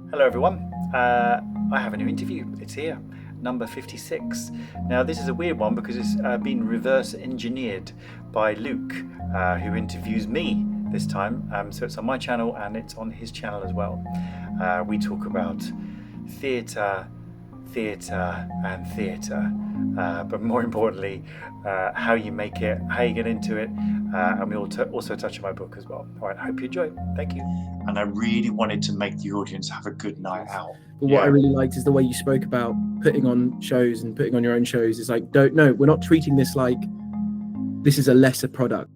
Hello, everyone. I have a new interview. It's here, number 56. Now, this is a weird one because it's been reverse engineered by Luke, who interviews me this time. So it's on my channel and it's on his channel as well. We talk about theatre, theatre, and theatre. But more importantly, how you make it, how you get into it, and we also touch on my book as well. All right, I hope you enjoy. Thank you. And I really wanted to make the audience have a good night out. But what I really liked is the way you spoke about putting on shows and putting on your own shows. Is like, no, we're not treating this like this is a lesser product.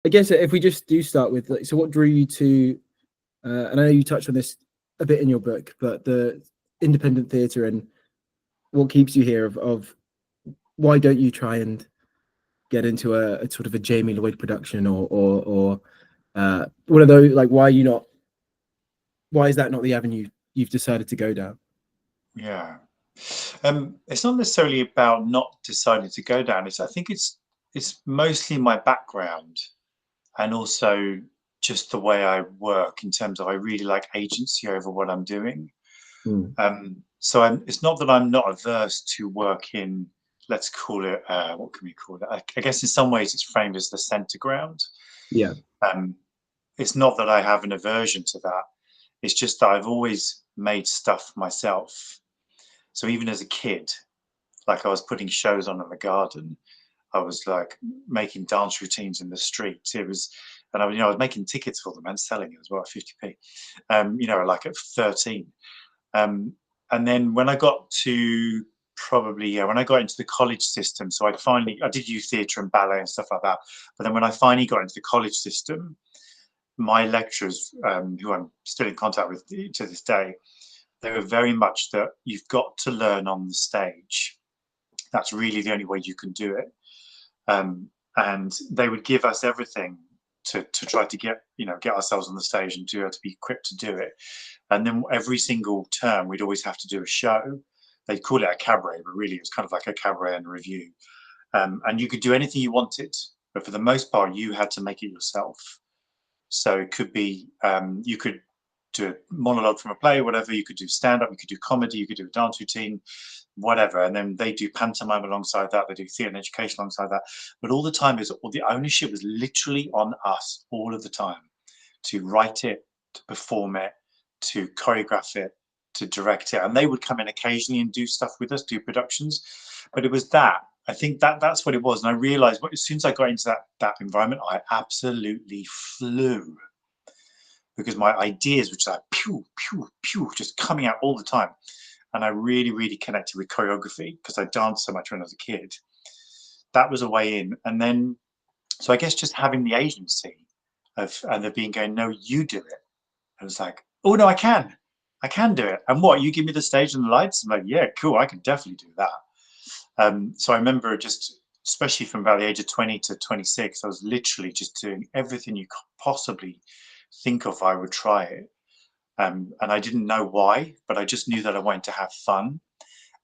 I guess if we just do start with, like, so what drew you to, and I know you touched on this a bit in your book, but the independent theatre and what keeps you here of why don't you try and get into a sort of a Jamie Lloyd production or one of those, like, why are you not, why is that not the avenue you've decided to go down? Yeah. It's not necessarily about not deciding to go down. I think it's mostly my background and also just the way I work in terms of I really like agency over what I'm doing. So it's not that I'm not averse to work in, let's call it, what can we call it? I guess in some ways it's framed as the center ground. Yeah. It's not that I have an aversion to that. It's just that I've always made stuff myself. So even as a kid, like I was putting shows on in the garden, I was like making dance routines in the streets. It was, and I was making tickets for them and selling it as well at 50p. Like at 13. And then when I got to when I got into the college system, so I did youth theatre and ballet and stuff like that. But then when I finally got into the college system, my lecturers, who I'm still in contact with to this day, they were very much that you've got to learn on the stage. That's really the only way you can do it. And they would give us everything to try to get ourselves on the stage and to be equipped to do it. And then every single term, we'd always have to do a show. They'd call it a cabaret, but really it was kind of like a cabaret and a review. And you could do anything you wanted, but for the most part, you had to make it yourself. So it could be you could do a monologue from a play, whatever. You could do stand-up, you could do comedy, you could do a dance routine, whatever. And then they do pantomime alongside that. They do theatre and education alongside that. But all the time all the ownership was literally on us all of the time to write it, to perform it, to choreograph it, to direct it. And they would come in occasionally and do stuff with us, do productions. But it was that. I think that's what it was. And I realized as soon as I got into that environment, I absolutely flew because my ideas were just like pew, pew, pew, just coming out all the time. And I really, really connected with choreography because I danced so much when I was a kid. That was a way in. And then, so I guess just having the agency and there being going, no, you do it. I was like, oh, no, I can do it. And what, you give me the stage and the lights? I'm like, yeah, cool, I can definitely do that. So I remember just, especially from about the age of 20 to 26, I was literally just doing everything you could possibly think of. I would try it. And I didn't know why, but I just knew that I wanted to have fun.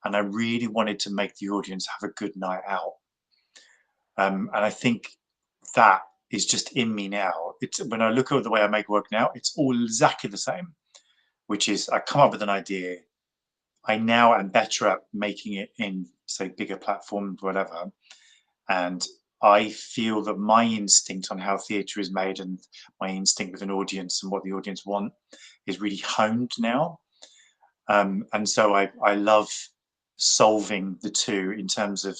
And I really wanted to make the audience have a good night out. And I think that is just in me now. It's when I look at the way I make work now, it's all exactly the same, which is I come up with an idea. I now am better at making it in, say, bigger platforms, whatever. And I feel that my instinct on how theatre is made and my instinct with an audience and what the audience want is really honed now. And so I love solving the two in terms of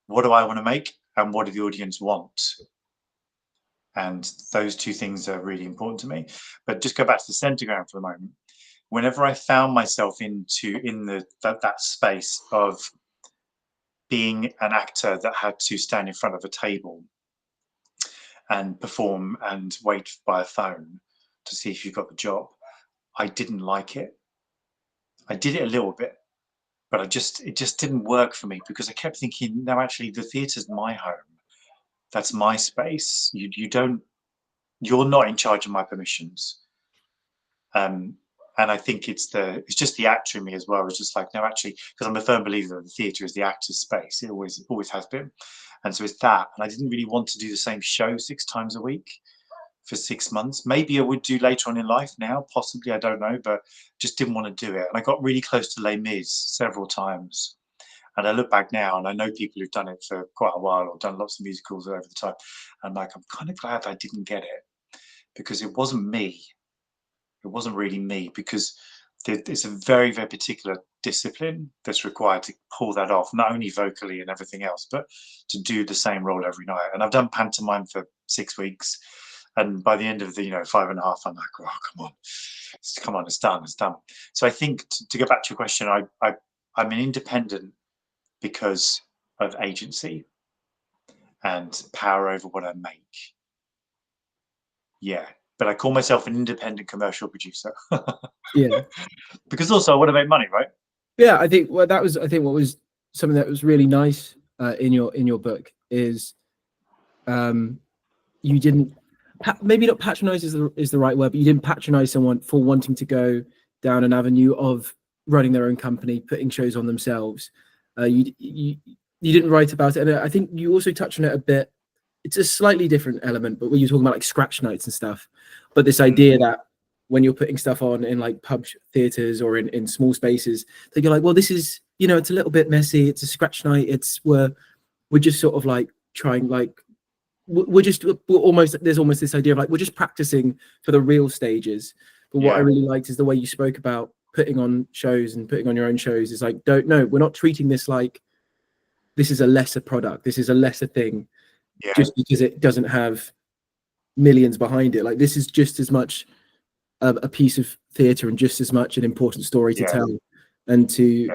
what do I want to make and what do the audience want. And those two things are really important to me. But just go back to the center ground for a moment. Whenever I found myself in that space of being an actor that had to stand in front of a table and perform and wait by a phone to see if you got the job, I didn't like it. I did it a little bit, but it just didn't work for me because I kept thinking, no, actually, the theatre's my home. That's my space. You're not in charge of my permissions. And I think it's just the actor in me as well. It's just like, no, actually, because I'm a firm believer that the theatre is the actor's space. It always has been. And so it's that. And I didn't really want to do the same show 6 times a week. for 6 months. Maybe I would do later on in life now, possibly, I don't know, but just didn't want to do it. And I got really close to Les Mis several times. And I look back now and I know people who've done it for quite a while or done lots of musicals over the time. And like, I'm kind of glad I didn't get it because it wasn't me. It wasn't really me because it's a very, very particular discipline that's required to pull that off, not only vocally and everything else, but to do the same role every night. And I've done pantomime for 6 weeks. And by the end of the 5.5, I'm like, oh, come on, it's done. So I think to go back to your question, I'm an independent because of agency and power over what I make. Yeah, but I call myself an independent commercial producer. Yeah, because also I want to make money, right? yeah. I think what was something that was really nice in your book is you didn't maybe not patronize is the right word, but you didn't patronize someone for wanting to go down an avenue of running their own company, putting shows on themselves. You didn't write about it, and I think you also touched on it a bit. It's a slightly different element, but when you're talking about like scratch nights and stuff, but this idea that when you're putting stuff on in like pub theaters or in small spaces, that you're like, well, this is, it's a little bit messy. It's a scratch night. We're just sort of like trying, like, there's almost this idea of like, we're just practicing for the real stages. But what I really liked is the way you spoke about putting on shows and putting on your own shows is like, we're not treating this like this is a lesser product. This is a lesser thing just because it doesn't have millions behind it. Like, this is just as much a piece of theatre and just as much an important story to tell, and to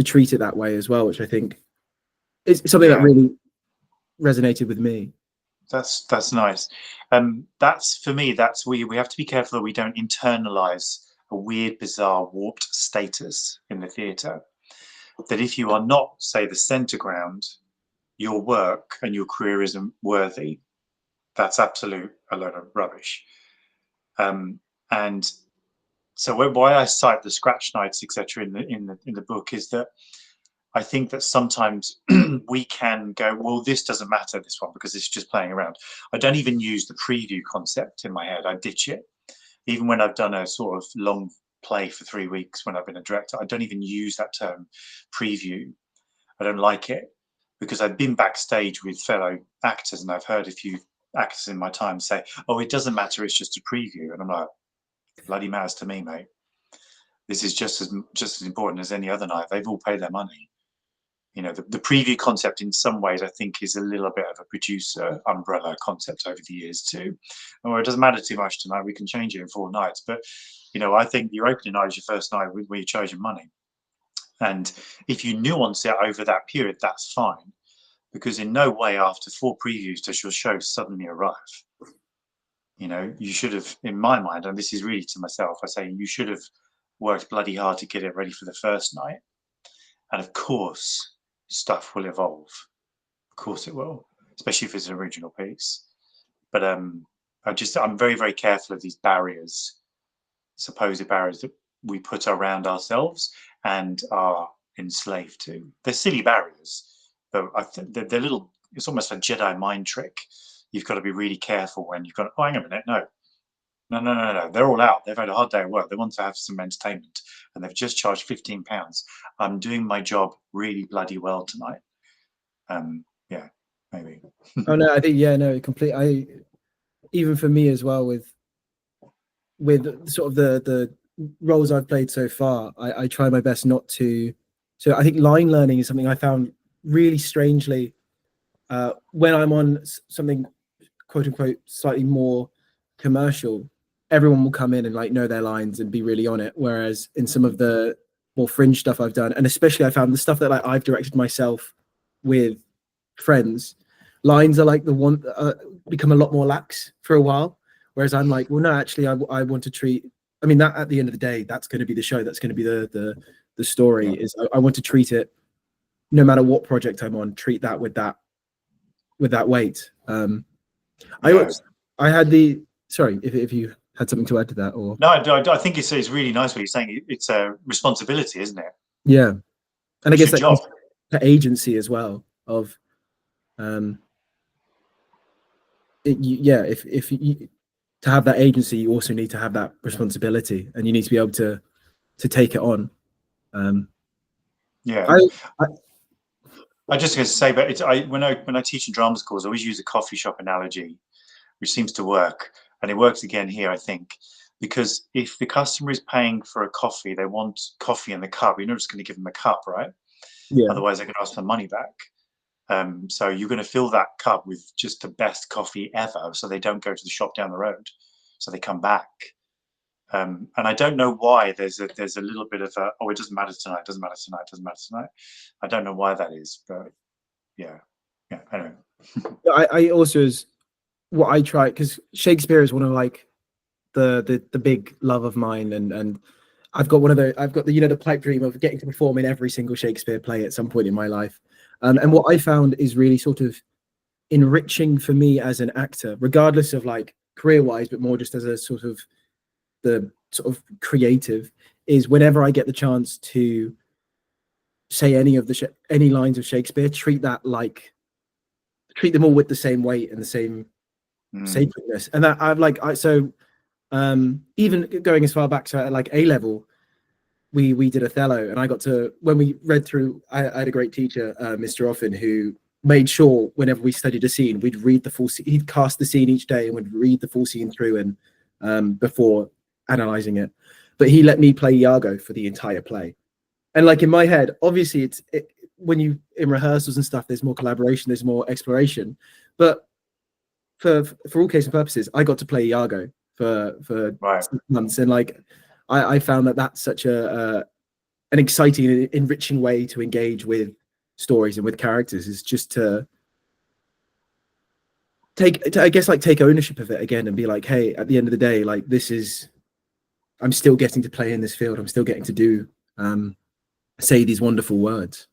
treat it that way as well, which I think is something that really resonated with me. That's nice. That's, for me, that's we have to be careful that we don't internalize a weird, bizarre, warped status in the theatre. That if you are not, say, the centre ground, your work and your career isn't worthy. That's absolute a load of rubbish. And so why I cite the scratch nights, etc., in the book is that I think that sometimes we can go, well, this doesn't matter, this one, because it's just playing around. I don't even use the preview concept in my head. I ditch it. Even when I've done a sort of long play for 3 weeks, when I've been a director, I don't even use that term preview. I don't like it because I've been backstage with fellow actors and I've heard a few actors in my time say, oh, it doesn't matter, it's just a preview. And I'm like, bloody matters to me, mate. This is just as important as any other night. They've all paid their money. The preview concept in some ways I think is a little bit of a producer umbrella concept over the years too. Or it doesn't matter too much tonight, we can change it in 4 nights. But I think your opening night is your first night where you charge your money. And if you nuance it over that period, that's fine. Because in no way after 4 previews does your show suddenly arrive. You should have, in my mind, and this is really to myself, I say you should have worked bloody hard to get it ready for the first night. And of course, stuff will evolve. Of course it will, especially if it's an original piece. But I'm very, very careful of these barriers, supposed barriers that we put around ourselves and are enslaved to. They're silly barriers, but I think they're little. It's almost a Jedi mind trick. You've got to be really careful when you've got, oh, hang on a minute, no. They're all out. They've had a hard day at work. They want to have some entertainment, and they've just charged £15. I'm doing my job really bloody well tonight. Yeah, maybe. Oh no, I think completely. Even for me as well, with sort of the roles I've played so far, I try my best not to. So I think line learning is something I found really strangely when I'm on something quote unquote slightly more commercial. Everyone will come in and like know their lines and be really on it. Whereas in some of the more fringe stuff I've done, and especially I found the stuff that like I've directed myself with friends, lines are like the one become a lot more lax for a while. Whereas I'm like, well, no, actually, I want to treat. I mean, that at the end of the day, that's going to be the show. That's going to be the story. Is I want to treat it, no matter what project I'm on, treat that with that weight. I had the sorry if you had something to add to that, or no, I think it's really nice what you're saying. It's a responsibility, isn't it? Yeah, and I guess that job. The agency as well of if to have that agency, you also need to have that responsibility, and you need to be able to take it on. Yeah. I, I I just going to say, but when I teach in drama schools, I always use a coffee shop analogy, which seems to work, and it works again here, I think, because if the customer is paying for a coffee, they want coffee in the cup. You're not just going to give them a cup, right? yeah, Otherwise, they're going to ask for money back. So you're going to fill that cup with just the best coffee ever, so they don't go to the shop down the road, so they come back. And I don't know why there's a little bit of a, oh, it doesn't matter tonight, doesn't matter tonight, doesn't matter tonight. I don't know why that is, but yeah, I don't know. I also is what I try, because Shakespeare is one of like the big love of mine, and I've got the the pipe dream of getting to perform in every single Shakespeare play at some point in my life. And what I found is really sort of enriching for me as an actor, regardless of like career wise, but more just as a sort of the sort of creative, is whenever I get the chance to say any lines of Shakespeare, treat them all with the same weight and the same sacredness. And that I've like even going as far back to like A level, we did Othello, and I got to, when we read through, I had a great teacher, Mr. Offen, who made sure whenever we studied a scene, we'd read the full scene. He'd cast the scene each day and would read the full scene through and before analyzing it. But he let me play Iago for the entire play. And like in my head, obviously when you in rehearsals and stuff, there's more collaboration, there's more exploration. But for all case and purposes, I got to play Iago for Right. 6 months, and like I found that that's such an exciting, enriching way to engage with stories and with characters, is just to I guess like take ownership of it again and be like, hey, at the end of the day, like I'm still getting to play in this field. I'm still getting to do say these wonderful words.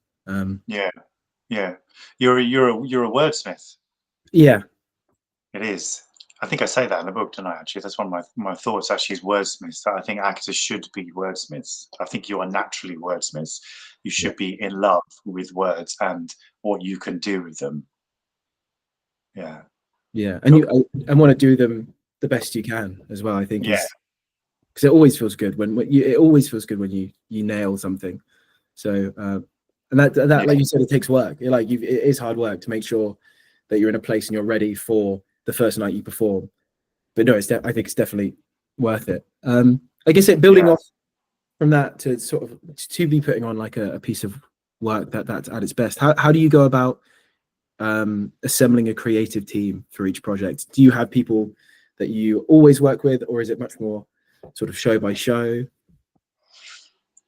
Yeah. You're a wordsmith. Yeah. It is. I think I say that in the book, don't I? Actually, that's one of my thoughts. Actually, is wordsmiths. I think actors should be wordsmiths. I think you are naturally wordsmiths. You should be in love with words and what you can do with them. Yeah. Yeah, and and want to do them the best you can as well. I think Yeah. is because it always feels good it always feels good when you nail something. So and that Yeah. like you said, it takes work. It is hard work to make sure that you're in a place and you're ready for the first night you perform. But no, I think it's definitely worth it. I guess building off from that to sort of to be putting on like a piece of work that's at its best. How do you go about assembling a creative team for each project? Do you have people that you always work with, or is it much more sort of show by show?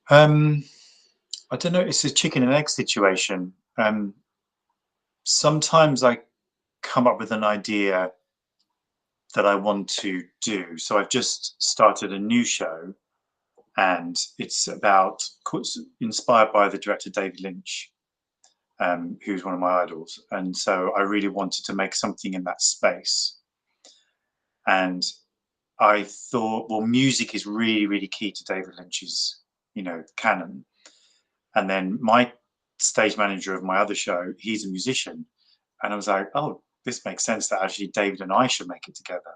I don't know. It's a chicken and egg situation. Sometimes I come up with an idea that I want to do. So I've just started a new show, and it's inspired by the director David Lynch, who's one of my idols. And so I really wanted to make something in that space. And I thought, well, music is really, really key to David Lynch's, canon. And then my stage manager of my other show, he's a musician. And I was like, oh, this makes sense that actually David and I should make it together.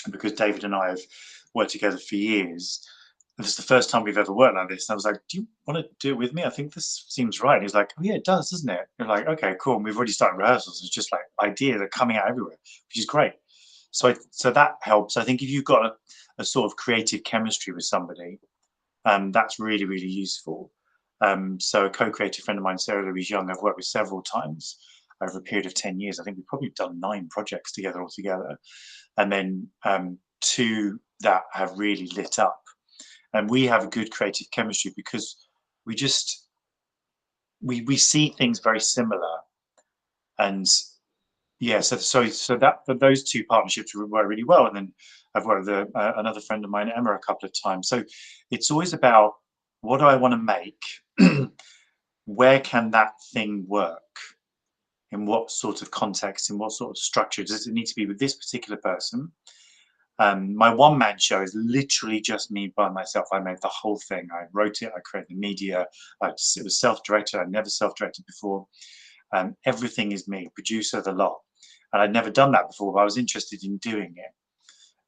And because David and I have worked together for years, this is the first time we've ever worked like this. And I was like, do you want to do it with me? I think this seems right. And he's like, oh, yeah, it does, doesn't it? You're like, okay, cool. And we've already started rehearsals. It's just like ideas are coming out everywhere, which is great. So that helps. I think if you've got a sort of creative chemistry with somebody, that's really, really useful. So a co-creative friend of mine, Sarah Louise Young, I've worked with several times over a period of 10 years. I think we've probably done 9 projects together altogether. And then 2 that have really lit up. And we have a good creative chemistry because we see things very similar. And yeah, so that those 2 partnerships work really well. And then I've worked with another friend of mine, Emma, a couple of times. So it's always about, what do I want to make? Where can that thing work? In what sort of context? In what sort of structure? Does it need to be with this particular person? My one-man show is literally just me by myself. I made the whole thing. I wrote it. I created the media. It was self-directed. I'd never self-directed before. Everything is me, producer, the lot. And I'd never done that before, but I was interested in doing it.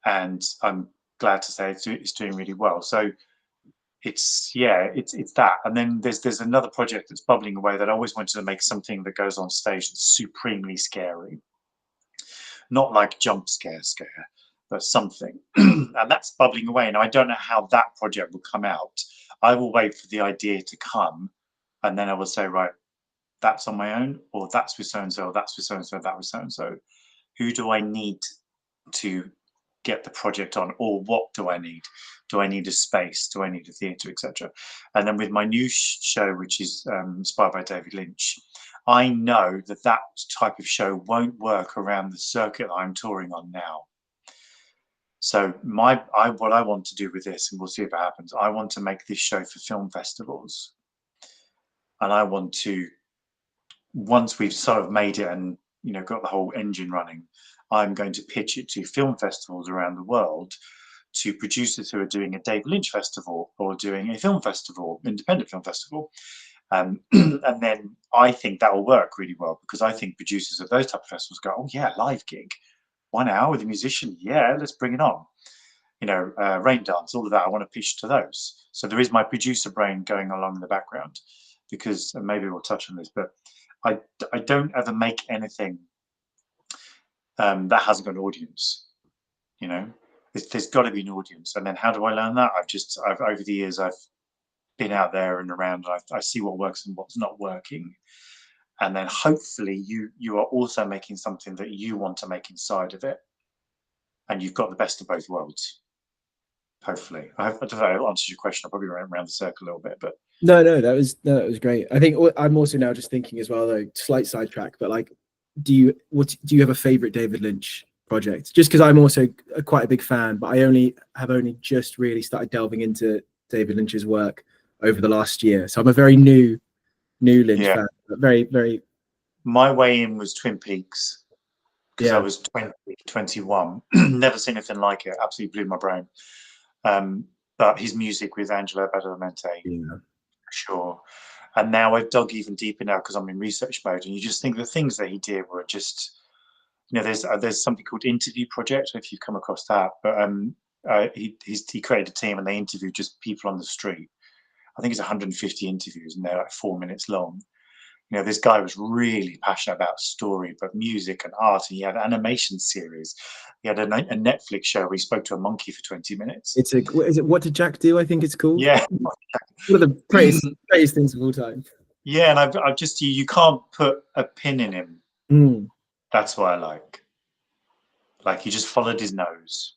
and I'm glad to say it's doing really well. So it's that. And then there's another project that's bubbling away that I always wanted to make something that goes on stage that's supremely scary, not like jump scare, but something. And that's bubbling away. And I don't know how that project will come out. I will wait for the idea to come, and then I will say, right, that's on my own, or that's with so and so, that's with so and so, that with so and so. Who do I need to get the project on, or what do I need? Do I need a space? Do I need a theatre, etc.? And then with my new show, which is inspired by David Lynch, I know that that type of show won't work around the circuit I'm touring on now. So what I want to do with this, and we'll see if it happens, I want to make this show for film festivals. And I want to, once we've sort of made it and got the whole engine running, I'm going to pitch it to film festivals around the world, to producers who are doing a David Lynch festival or doing a film festival, independent film festival. And then I think that will work really well, because I think producers of those type of festivals go, oh yeah, live gig, 1 hour with a musician, yeah, let's bring it on. Rain dance, all of that, I want to pitch to those. So there is my producer brain going along in the background, because, and maybe we'll touch on this, but I don't ever make anything that hasn't got an audience. There's got to be an audience. And then how do I learn that? I've over the years, I've been out there and around, and I see what works and what's not working. And then hopefully you are also making something that you want to make inside of it, and you've got the best of both worlds. Hopefully, I don't know if that answers your question. I probably ran around the circle a little bit, but no, that was great. I think I'm also now just thinking as well, though, slight sidetrack, but like, do you have a favorite David Lynch project? Just because I'm also quite a big fan, but I have only just really started delving into David Lynch's work over the last year, so I'm a very new Lynch fan. But very, very. My way in was Twin Peaks, because I was 21, never seen anything like it. Absolutely blew my brain. But his music with Angelo Badalamenti, for sure. And now I've dug even deeper now, because I'm in research mode, and you just think the things that he did were just, there's something called Interview Project, if you've come across that. But he created a team, and they interviewed just people on the street. I think it's 150 interviews, and they're like 4 minutes long. This guy was really passionate about story, but music and art, and he had an animation series. He had a Netflix show where he spoke to a monkey for 20 minutes. Is it What Did Jack Do? I think it's called. Yeah. One of the greatest things of all time. Yeah, and I've just, you can't put a pin in him. That's what I like. Like, he just followed his nose.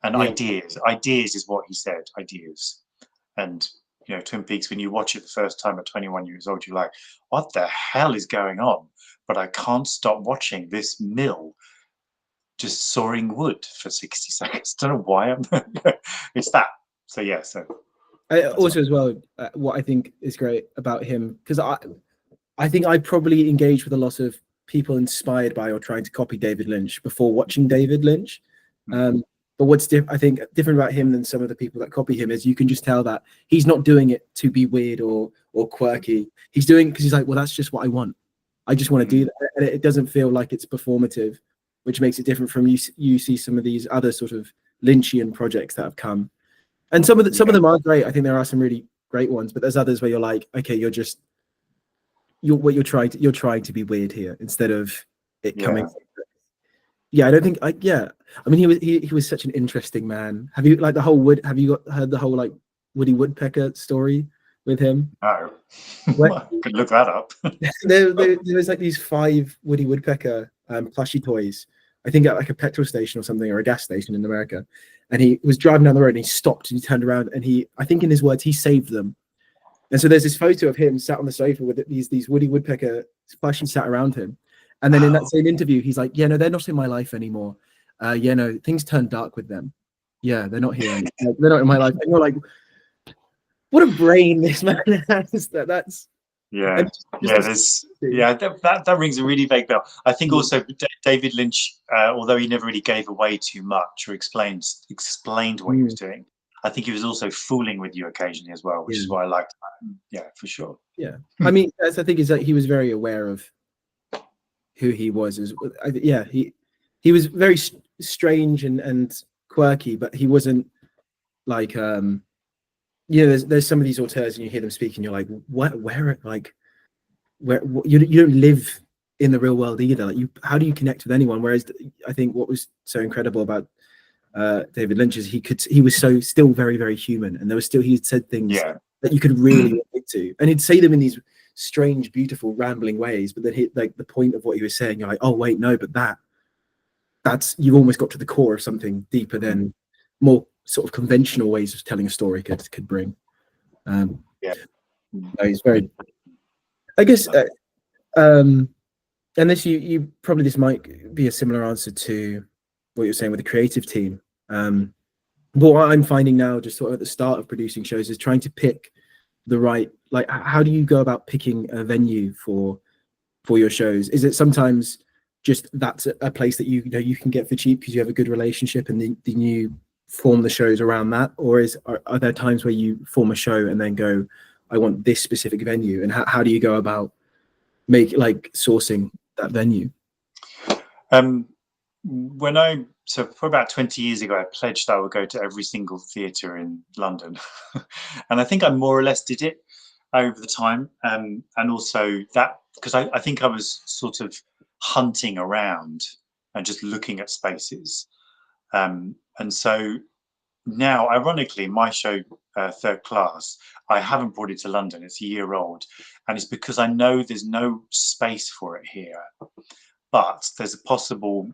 And ideas is what he said, ideas. And Twin Peaks, when you watch it the first time at 21 years old, you're like, what the hell is going on? But I can't stop watching this mill just sawing wood for 60 seconds. Don't know why. It's that. So yeah. So also as well, what I think is great about him, because I think I probably engaged with a lot of people inspired by or trying to copy David Lynch before watching David Lynch. But what's I think different about him than some of the people that copy him is you can just tell that he's not doing it to be weird or quirky. He's doing it because he's like, well, that's just what I want. I just want to do that. And it doesn't feel like it's performative, which makes it different from you see some of these other sort of Lynchian projects that have come. And some of them are great. I think there are some really great ones, but there's others where you're like, okay, you're trying to be weird here instead of it coming. Yeah, I don't think I mean, he was such an interesting man. Have you heard the whole like Woody Woodpecker story with him? No. I could look that up. there was like these 5 Woody Woodpecker plushie toys, I think at like a petrol station or something, or a gas station in America. And he was driving down the road and he stopped and he turned around and I think in his words, he saved them. And so there's this photo of him sat on the sofa with these Woody Woodpecker plushies sat around him. And then in that same interview, he's like, yeah, no, they're not in my life anymore. Things turned dark with them. Yeah, they're not here anymore. They're not in my life. And you're like, what a brain this man has. That rings a really vague bell. I think also David Lynch, although he never really gave away too much or explained what he was doing, I think he was also fooling with you occasionally as well, which is what I liked about him. Yeah, for sure. Yeah, I mean, I think is that he was very aware of who he was. He was very strange and quirky, but he wasn't like you know, there's some of these auteurs and you hear them speak and you're like, where like you don't live in the real world either. Like how do you connect with anyone? Whereas I think what was so incredible about David Lynch is he was so still very, very human, and there was still, he said things that you could really relate to, and he'd say them in these strange, beautiful, rambling ways, but then he, like, the point of what he was saying, you're like, oh wait, no, but that's you've almost got to the core of something deeper than more sort of conventional ways of telling a story could bring. Yeah, no, he's very, I guess, and this you probably, this might be a similar answer to what you're saying with the creative team. But what I'm finding now, just sort of at the start of producing shows, is trying to pick the right, like, how do you go about picking a venue for your shows? Is it sometimes just that's a place that you know you can get for cheap because you have a good relationship, and then you form the shows around that, or are there times where you form a show and then go, I want this specific venue, and how do you go about sourcing that venue? So for about 20 years ago, I pledged I would go to every single theatre in London. And I think I more or less did it over the time. And also that, because I think I was sort of hunting around and just looking at spaces. And so now, ironically, my show, Third Class, I haven't brought it to London. It's a year old. And it's because I know there's no space for it here. But there's a possible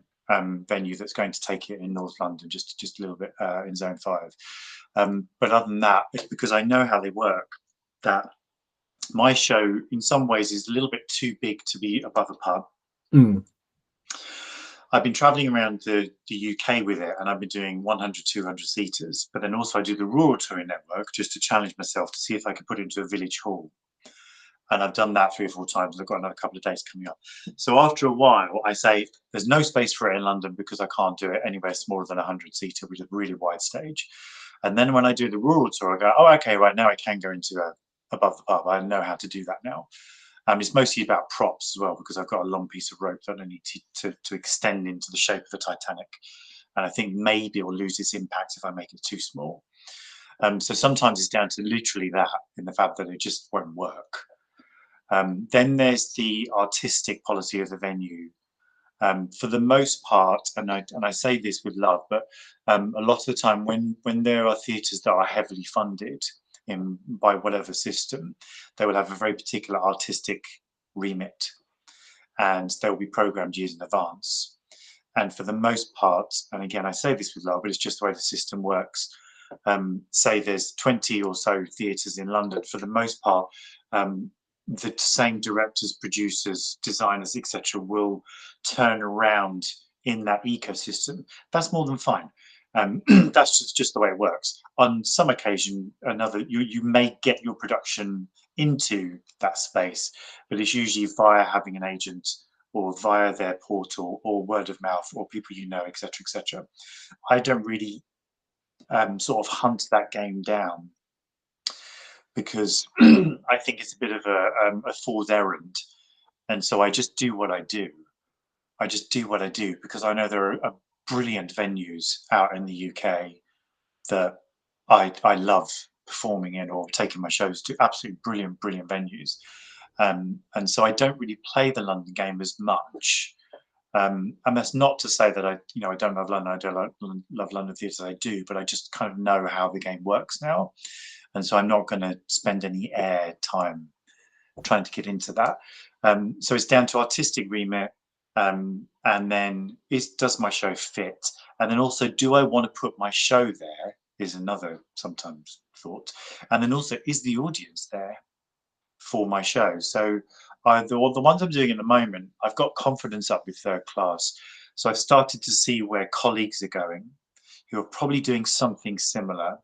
venue that's going to take it in North London, just a little bit in Zone 5. But other than that, it's because I know how they work, that my show in some ways is a little bit too big to be above a pub. I've been traveling around the UK with it, and I've been doing 100, 200 seaters, but then also I do the rural touring network just to challenge myself to see if I can put it into a village hall. And I've done that 3 or 4 times. I've got another couple of days coming up. So after a while, I say there's no space for it in London because I can't do it anywhere smaller than 100-seater, which is a really wide stage. And then when I do the rural tour, I go, oh, okay, right now I can go into above the pub. I know how to do that now. It's mostly about props as well, because I've got a long piece of rope that I need to extend into the shape of the Titanic. And I think maybe it will lose its impact if I make it too small. So sometimes it's down to literally that, in the fact that it just won't work. Then there's the artistic policy of the venue. For the most part, and I say this with love, but a lot of the time when there are theatres that are heavily funded by whatever system, they will have a very particular artistic remit, and they will be programmed years in advance. And for the most part, and again, I say this with love, but it's just the way the system works. Say there's 20 or so theatres in London. For the most part, the same directors, producers, designers, etc., will turn around in that ecosystem. That's more than fine. That's just the way it works. On some occasion, you may get your production into that space, but it's usually via having an agent, or via their portal, or word of mouth, or people you know, etc., etc. I don't really sort of hunt that game down, because I think it's a bit of a fool's errand. And so I just do what I do. I just do what I do because I know there are brilliant venues out in the UK that I love performing in, or taking my shows to. Absolutely brilliant venues. And so I don't really play the London game as much. And that's not to say that I don't love London. I don't love London theatre. I do, but I just kind of know how the game works now. And so I'm not going to spend any air time trying to get into that. So it's down to artistic remit, and then does my show fit? And then also, do I want to put my show there, is another sometimes thought. And then also, is the audience there for my show? So the ones I'm doing at the moment, I've got confidence up with Third Class. So I've started to see where colleagues are going who are probably doing something similar.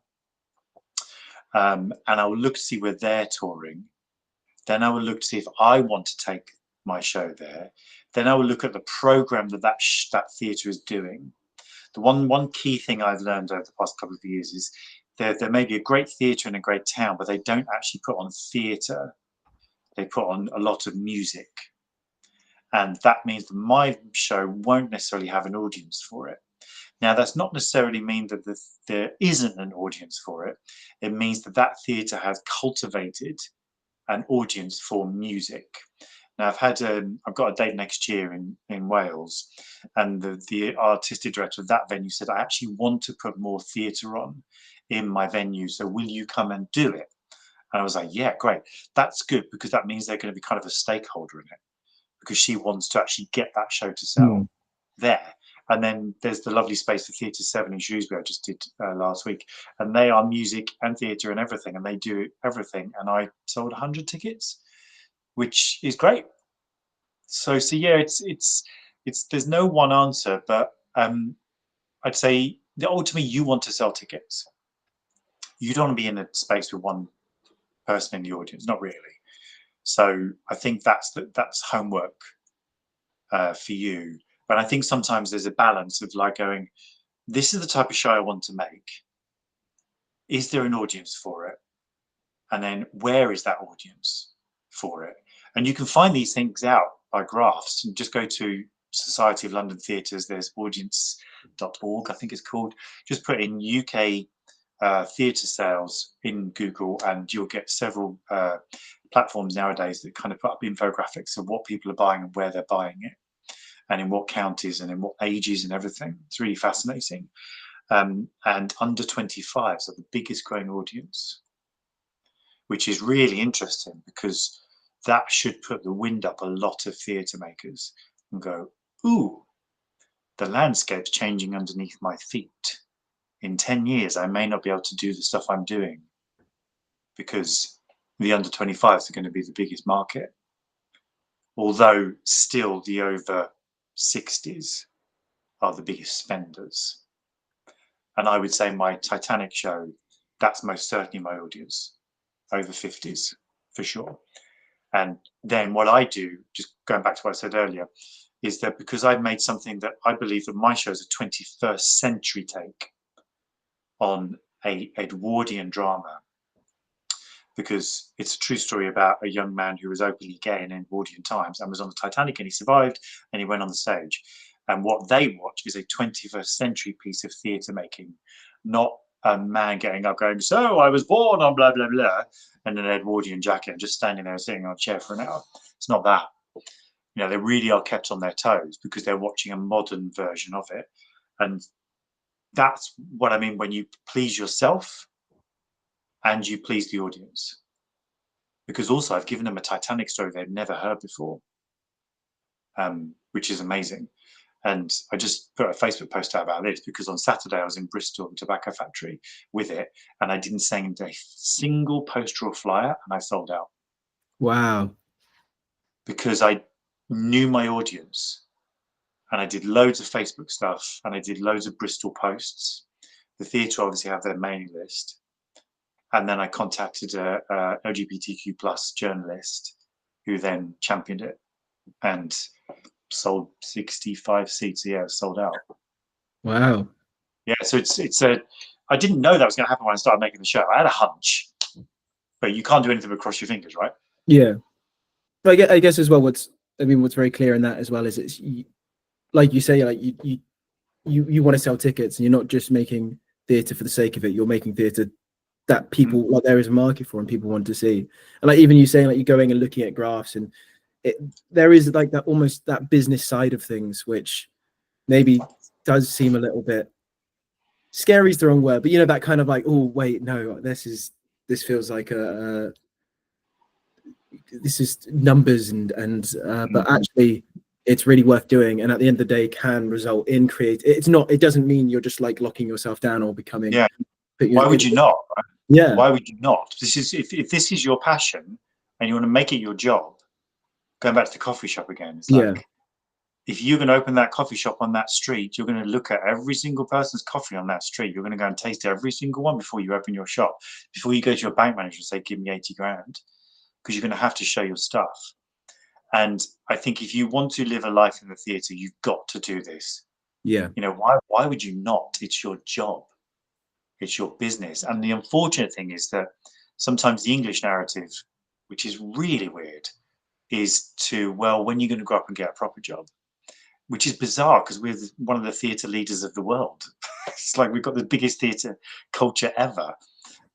And I will look to see where they're touring. Then I will look to see if I want to take my show there. Then I will look at the program that theatre is doing. The one key thing I've learned over the past couple of years is there may be a great theatre in a great town, but they don't actually put on theatre. They put on a lot of music. And that means that my show won't necessarily have an audience for it. Now, that's not necessarily mean that there isn't an audience for it. It means that that theatre has cultivated an audience for music. Now, I've got a date next year in Wales, and the artistic director of that venue said, I actually want to put more theatre on in my venue. So will you come and do it? And I was like, yeah, great. That's good, because that means they're going to be kind of a stakeholder in it, because she wants to actually get that show to sell there. And then there's the lovely space for Theatre 7 in Shrewsbury I just did last week. And they are music and theatre and everything, and they do everything. And I sold 100 tickets, which is great. So yeah, it's there's no one answer, but I'd say that ultimately you want to sell tickets. You don't want to be in a space with one person in the audience, not really. So I think that's homework for you. But I think sometimes there's a balance of like going, this is the type of show I want to make. Is there an audience for it? And then where is that audience for it? And you can find these things out by graphs, and just go to Society of London Theatres. There's audience.org, I think it's called. Just put in UK theatre sales in Google, and you'll get several platforms nowadays that kind of put up infographics of what people are buying and where they're buying it, and in what counties and in what ages and everything. It's really fascinating. And under 25s are the biggest growing audience, which is really interesting, because that should put the wind up a lot of theatre makers and go, ooh, the landscape's changing underneath my feet. In 10 years, I may not be able to do the stuff I'm doing, because the under 25s are going to be the biggest market. Although still the over 60s are the biggest spenders. And I would say my Titanic show, that's most certainly my audience, over 50s for sure. And then what I do, just going back to what I said earlier, is that because I've made something that I believe that my show is a 21st century take on a Edwardian drama, because it's a true story about a young man who was openly gay in Edwardian times and was on the Titanic, and he survived, and he went on the stage. And what they watch is a 21st century piece of theatre making, not a man getting up going, so I was born on blah, blah, blah, and an Edwardian jacket and just standing there sitting on a chair for an hour. It's not that. You know, they really are kept on their toes because they're watching a modern version of it. And that's what I mean when you please yourself and you please the audience. Because also I've given them a Titanic story they've never heard before, which is amazing. And I just put a Facebook post out about this because on Saturday I was in Bristol Tobacco Factory with it, and I didn't send a single poster or flyer, and I sold out. Wow. Because I knew my audience, and I did loads of Facebook stuff, and I did loads of Bristol posts. The theatre obviously have their mailing list. And then I contacted a LGBTQ plus journalist who then championed it and sold 65 seats. Yeah, sold out. Wow. Yeah, so I didn't know that was going to happen when I started making the show. I had a hunch, but you can't do anything but cross your fingers, right? Yeah. But I guess as well, what's very clear in that as well is it's like you say, like you want to sell tickets, and you're not just making theatre for the sake of it. You're making theatre that people like there is a market for and people want to see. And like even you saying like you're going and looking at graphs, and there is like that almost that business side of things, which maybe does seem a little bit scary is the wrong word, but you know, that kind of like, oh wait, no, this feels like this is numbers and but actually it's really worth doing, and at the end of the day can result in it doesn't mean you're just like locking yourself down or becoming why would you not, right? Yeah, why would you not? This is if this is your passion and you want to make it your job, going back to the coffee shop again, it's like if you're going to open that coffee shop on that street, you're going to look at every single person's coffee on that street. You're going to go and taste every single one before you open your shop, before you go to your bank manager and say, give me 80 grand, because you're going to have to show your stuff. And I think if you want to live a life in the theatre, you've got to do this. Yeah. You know, why would you not? It's your job. It's your business. And the unfortunate thing is that sometimes the English narrative, which is really weird, is to, well, when you're going to grow up and get a proper job. which is bizarre because we're one of the theatre leaders of the world. It's like we've got the biggest theatre culture ever,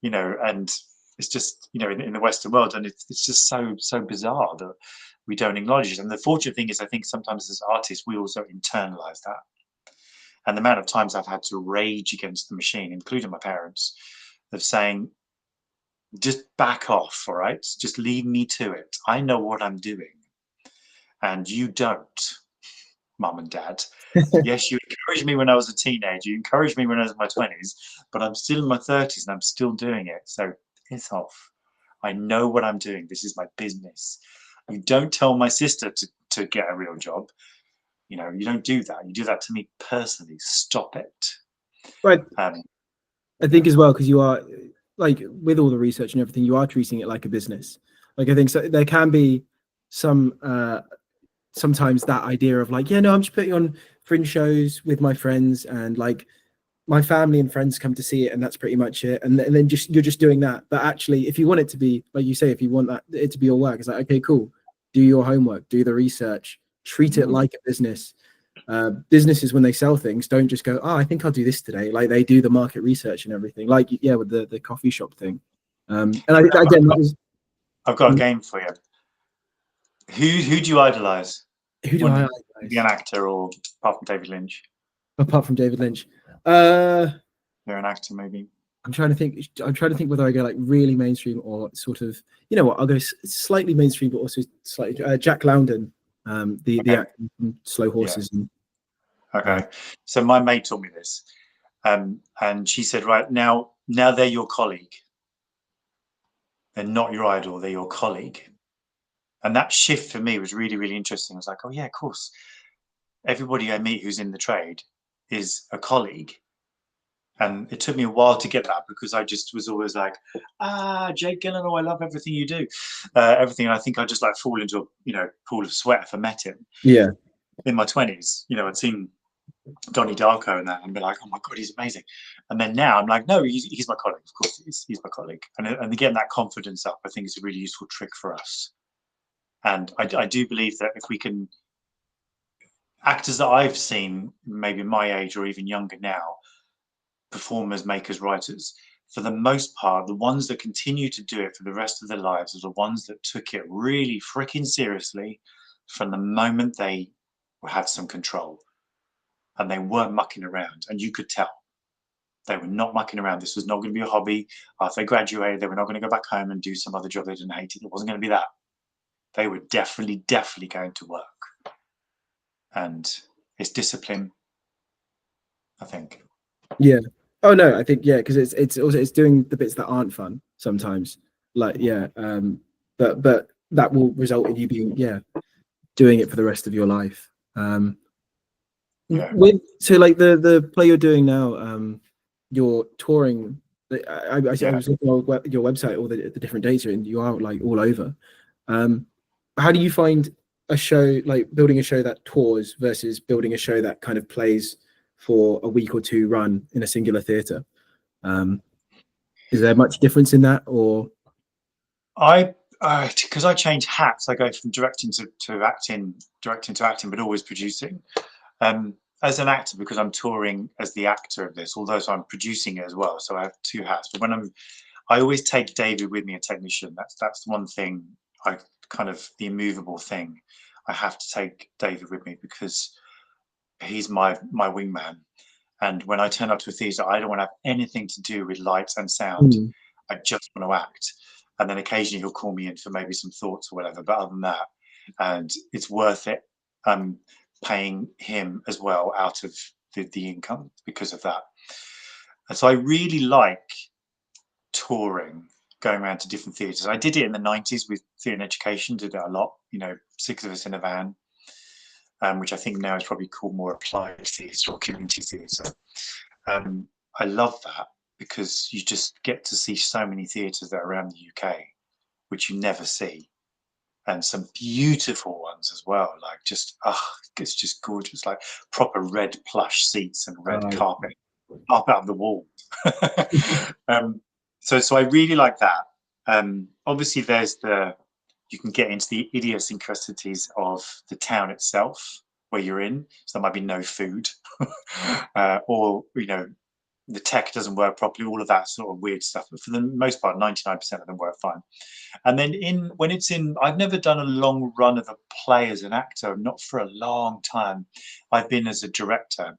you know, and it's just, you know, in the Western world, and it's just so bizarre that we don't acknowledge it. And the fortunate thing is, I think sometimes as artists, we also internalize that. And the amount of times I've had to rage against the machine, including my parents, of saying, just back off, all right? Just leave me to it. I know what I'm doing. And you don't, mum and dad. Yes, you encouraged me when I was a teenager. You encouraged me when I was in my 20s, but I'm still in my 30s and I'm still doing it. So piss off. I know what I'm doing. This is my business. You don't tell my sister to get a real job. You know, you don't do that. You do that to me personally. Stop it. Right. Um, I think as well, because you are like, with all the research and everything, you are treating it like a business. Like, I think so there can be some sometimes that idea of like, yeah, no, I'm just putting on fringe shows with my friends, and like my family and friends come to see it, and that's pretty much it. And then just you're just doing that. But actually, if you want it to be, like you say, if you want that it to be your work, it's like, okay, cool, do your homework, do the research, treat it like a business. Businesses, when they sell things, don't just go, oh, I think I'll do this today. Like, they do the market research and everything, like, yeah, with the coffee shop thing. And again, that was, I've got a game for you. Who do you idolize? who do When I you be an idolize actor, or apart from David Lynch? apart from David Lynch? You're an actor, maybe. I'm trying to think. I'm trying to think whether I go like really mainstream or sort of, you know what? I'll go slightly mainstream, but also slightly. Jack London, the Okay. actor from Slow Horses. Yeah. And Okay. So my mate told me this, and she said, right now they're your colleague. They're not your idol. They're your colleague. And that shift for me was really, really interesting. I was like, oh yeah, of course. Everybody I meet who's in the trade is a colleague. And it took me a while to get that, because I just was always like, Jake Gyllenhaal, I love everything you do, everything. And I think I just like fall into a, you know, pool of sweat if I met him. yeah, In my 20s, you know, I'd seen Donnie Darko and that, and be like, oh my god, he's amazing. And then now I'm like, no, he's my colleague. Of course, he's my colleague. And getting that confidence up, I think, is a really useful trick for us. And I do believe that if we can, actors that I've seen, maybe my age or even younger now, performers, makers, writers, for the most part, the ones that continue to do it for the rest of their lives are the ones that took it really freaking seriously from the moment they had some control, and they weren't mucking around. And you could tell they were not mucking around. This was not going to be a hobby. After they graduated, they were not going to go back home and do some other job they didn't hate. It wasn't going to be that. They were definitely going to work. And it's discipline, I think. yeah. Oh no, I think, yeah, because it's also, it's doing the bits that aren't fun sometimes. Like, yeah, but that will result in you being, yeah, doing it for the rest of your life. Yeah. So like the play you're doing now, you're touring. I was Yeah. looking at your website, all the different dates, and you are like all over. How do you find a show, like building a show that tours versus building a show that kind of plays for a week or two run in a singular theatre? Is there much difference in that, or? Because I change hats, I go from directing to acting, but always producing. As an actor, because I'm touring as the actor of this, although I'm producing it as well, so I have two hats. But I always take David with me, a technician. That's one thing, the immovable thing. I have to take David with me because he's my wingman. And when I turn up to a theatre, I don't want to have anything to do with lights and sound. I just want to act. And then occasionally he'll call me in for maybe some thoughts or whatever. But other than that, and it's worth it. Paying him as well out of the income because of that. And so I really like touring, going around to different theatres. I did it in the 90s with Theatre and Education, did it a lot, you know, 6 of us in a van, which I think now is probably called more applied theatre or community theatre. I love that because you just get to see so many theatres that are around the UK, which you never see. And some beautiful ones as well, like just it's just gorgeous, like proper red plush seats and red carpet up out of the wall. So I really like that. Obviously you can get into the idiosyncrasies of the town itself, where you're in. So there might be no food, or the tech doesn't work properly. All of that sort of weird stuff. But for the most part, 99% of them work fine. And then when it's in, I've never done a long run of a play as an actor, not for a long time. I've been as a director.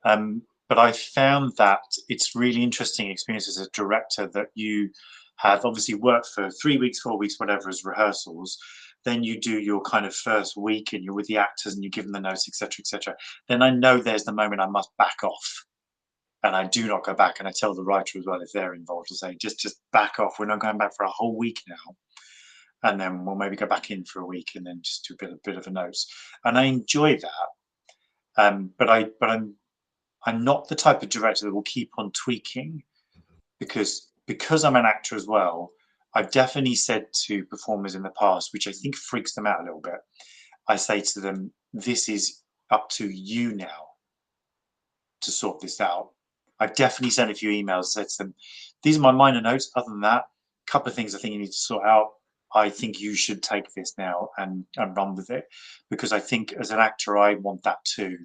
But I found that it's really interesting experience as a director that you have obviously worked for 3 weeks, 4 weeks, whatever, as rehearsals. Then you do your kind of first week and you're with the actors and you give them the notes, etc., etc. Then I know there's the moment I must back off. And I do not go back. And I tell the writer as well, if they're involved, to say, just back off. We're not going back for a whole week now. And then we'll maybe go back in for a week and then just do a bit of a notes. And I enjoy that. But I'm not the type of director that will keep on tweaking, because I'm an actor as well. I've definitely said to performers in the past, which I think freaks them out a little bit. I say to them, this is up to you now to sort this out. I've definitely sent a few emails and said to them, these are my minor notes. Other than that, a couple of things I think you need to sort out. I think you should take this now and run with it, because I think as an actor, I want that too.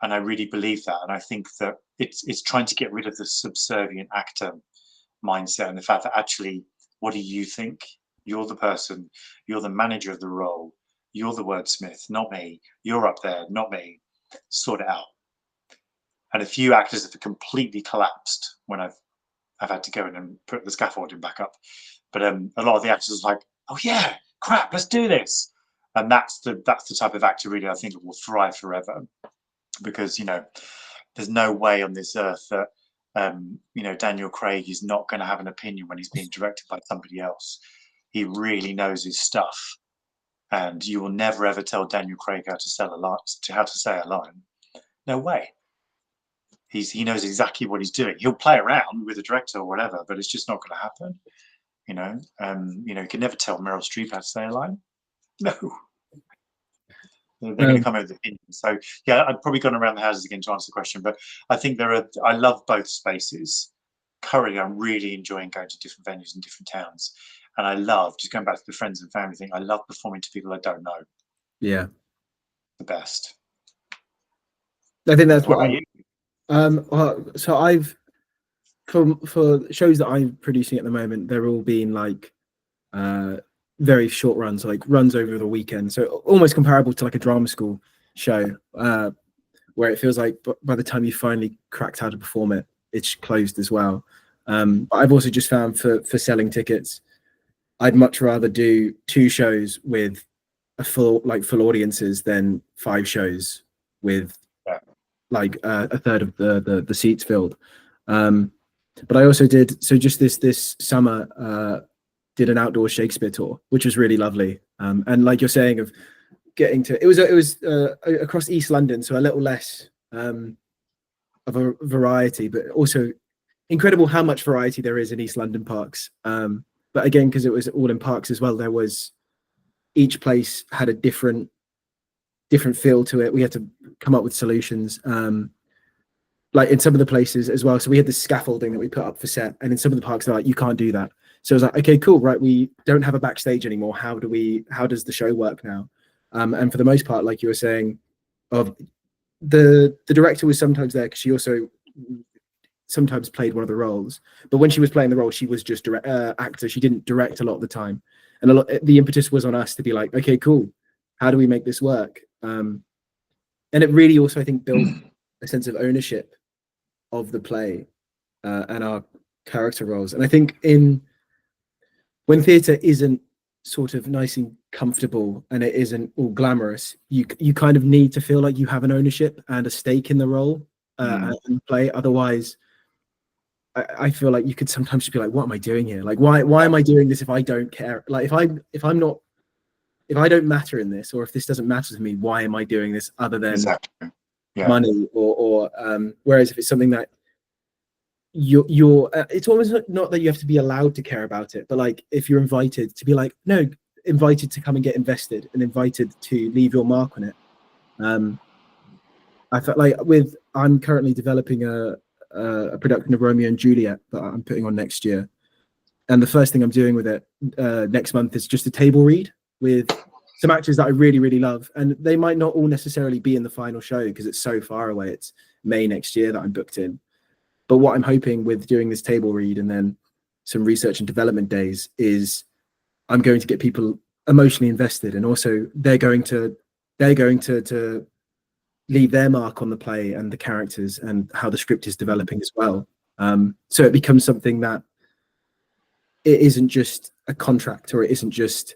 And I really believe that. And I think that it's trying to get rid of the subservient actor mindset and the fact that actually, what do you think? You're the person, you're the manager of the role, you're the wordsmith, not me. You're up there, not me. Sort it out. And a few actors have completely collapsed when I've had to go in and put the scaffolding back up. But a lot of the actors are like, oh yeah, crap, let's do this. And that's the type of actor really I think will thrive forever. Because there's no way on this earth that Daniel Craig is not going to have an opinion when he's being directed by somebody else. He really knows his stuff, and you will never ever tell Daniel Craig how to say a line. No way. He knows exactly what he's doing. He'll play around with the director or whatever, but it's just not going to happen. You can never tell Meryl Streep how to say a line. No. They're going to come out with opinions. So yeah, I've probably gone around the houses again to answer the question, but I think I love both spaces. Currently, I'm really enjoying going to different venues in different towns, and I love just going back to the friends and family thing. I love performing to people I don't know. Yeah, the best. I think that's what so I've for shows that I'm producing at the moment, they're all being like very short runs, like runs over the weekend, so almost comparable to like a drama school show, where it feels like by the time you finally cracked how to perform it, it's closed as well. But I've also just found for selling tickets, I'd much rather do 2 shows with full audiences than 5 shows with like a third of the seats filled. But I also did just this summer did an outdoor Shakespeare tour, which was really lovely. And like you're saying, of getting to it was across East London, so a little less of a variety, but also incredible how much variety there is in East London parks. But again, because it was all in parks as well, there was each place had a different feel to it. We had to come up with solutions. Like in some of the places as well. So we had this scaffolding that we put up for set, and in some of the parks they're like, you can't do that. So I was like, okay, cool, right? We don't have a backstage anymore. How does the show work now? And for the most part, like you were saying, of the director was sometimes there because she also sometimes played one of the roles. But when she was playing the role, she was just actor. She didn't direct a lot of the time. And the impetus was on us to be like, okay, cool. How do we make this work? And it really also, I think, built a sense of ownership of the play and our character roles. And I think when theatre isn't sort of nice and comfortable and it isn't all glamorous, you kind of need to feel like you have an ownership and a stake in the role and the play. Otherwise, I feel like you could sometimes just be like, what am I doing here? Like, why am I doing this if I don't care? Like, if I don't matter in this, or if this doesn't matter to me, why am I doing this other than money or whereas if it's something that you're it's almost not that you have to be allowed to care about it, but like if you're invited to be like, no, invited to come and get invested and invited to leave your mark on it. I felt like I'm currently developing a production of Romeo and Juliet that I'm putting on next year, and the first thing I'm doing with it next month is just a table read with some actors that I really, really love, and they might not all necessarily be in the final show because it's so far away. It's May next year that I'm booked in. But what I'm hoping with doing this table read and then some research and development days is I'm going to get people emotionally invested, and also they're going to leave their mark on the play and the characters and how the script is developing as well. So it becomes something that it isn't just a contract, or it isn't just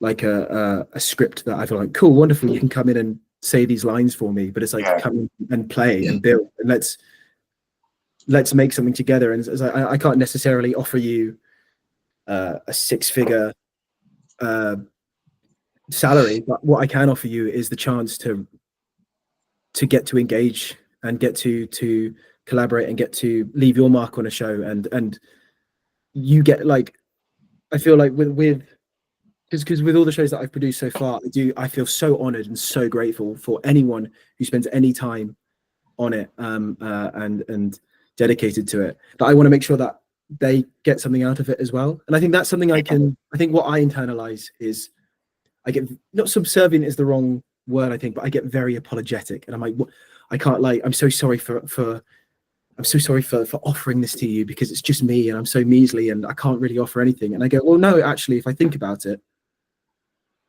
like a script that I feel like, cool, wonderful, you can come in and say these lines for me, but it's like, come in and play and build, and let's make something together. And as I can't necessarily offer you a 6-figure salary, but what I can offer you is the chance to get to engage and get to collaborate and get to leave your mark on a show. And you get, like, I feel like with because with all the shows that I've produced so far, I feel so honored and so grateful for anyone who spends any time on it and dedicated to it, that I want to make sure that they get something out of it as well. And I think that's something I think what I internalize is, I get, not subservient is the wrong word, I think, but I get very apologetic, and I'm like, I can't, like, I'm so sorry for offering this to you because it's just me and I'm so measly and I can't really offer anything. And I go, well, no, actually, if I think about it,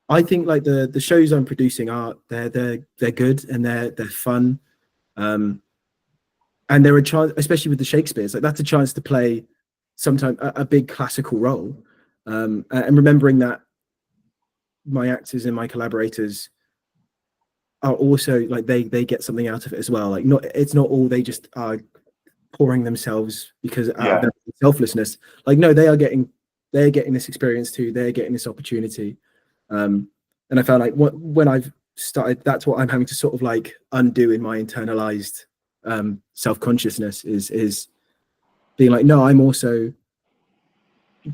I think like the shows I'm producing they're good and they're fun, and they're a chance, especially with the Shakespeare's, like that's a chance to play sometimes a big classical role, and remembering that my actors and my collaborators are also like they get something out of it as well. Like, it's not all they just are pouring themselves because out of their selflessness. Like, no, they're getting this experience too. They're getting this opportunity. And I found like when I've started, that's what I'm having to sort of like undo in my internalized self-consciousness is being like, no, I'm also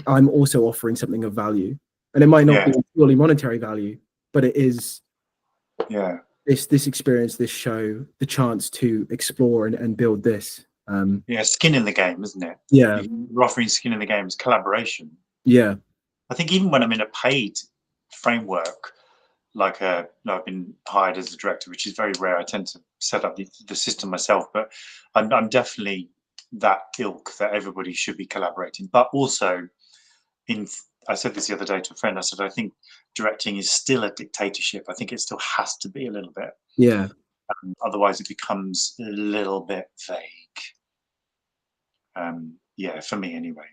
offering something of value, and it might not be purely monetary value, but it is this experience, this show, the chance to explore and build this. Skin in the game, isn't it? You're offering skin in the game is collaboration. I think even when I'm in a paid framework, like I've been hired as a director, which is very rare. I tend to set up the system myself, but I'm definitely that ilk that everybody should be collaborating. But also, I said this the other day to a friend, I said, I think directing is still a dictatorship. I think it still has to be a little bit. Otherwise it becomes a little bit vague. For me anyway.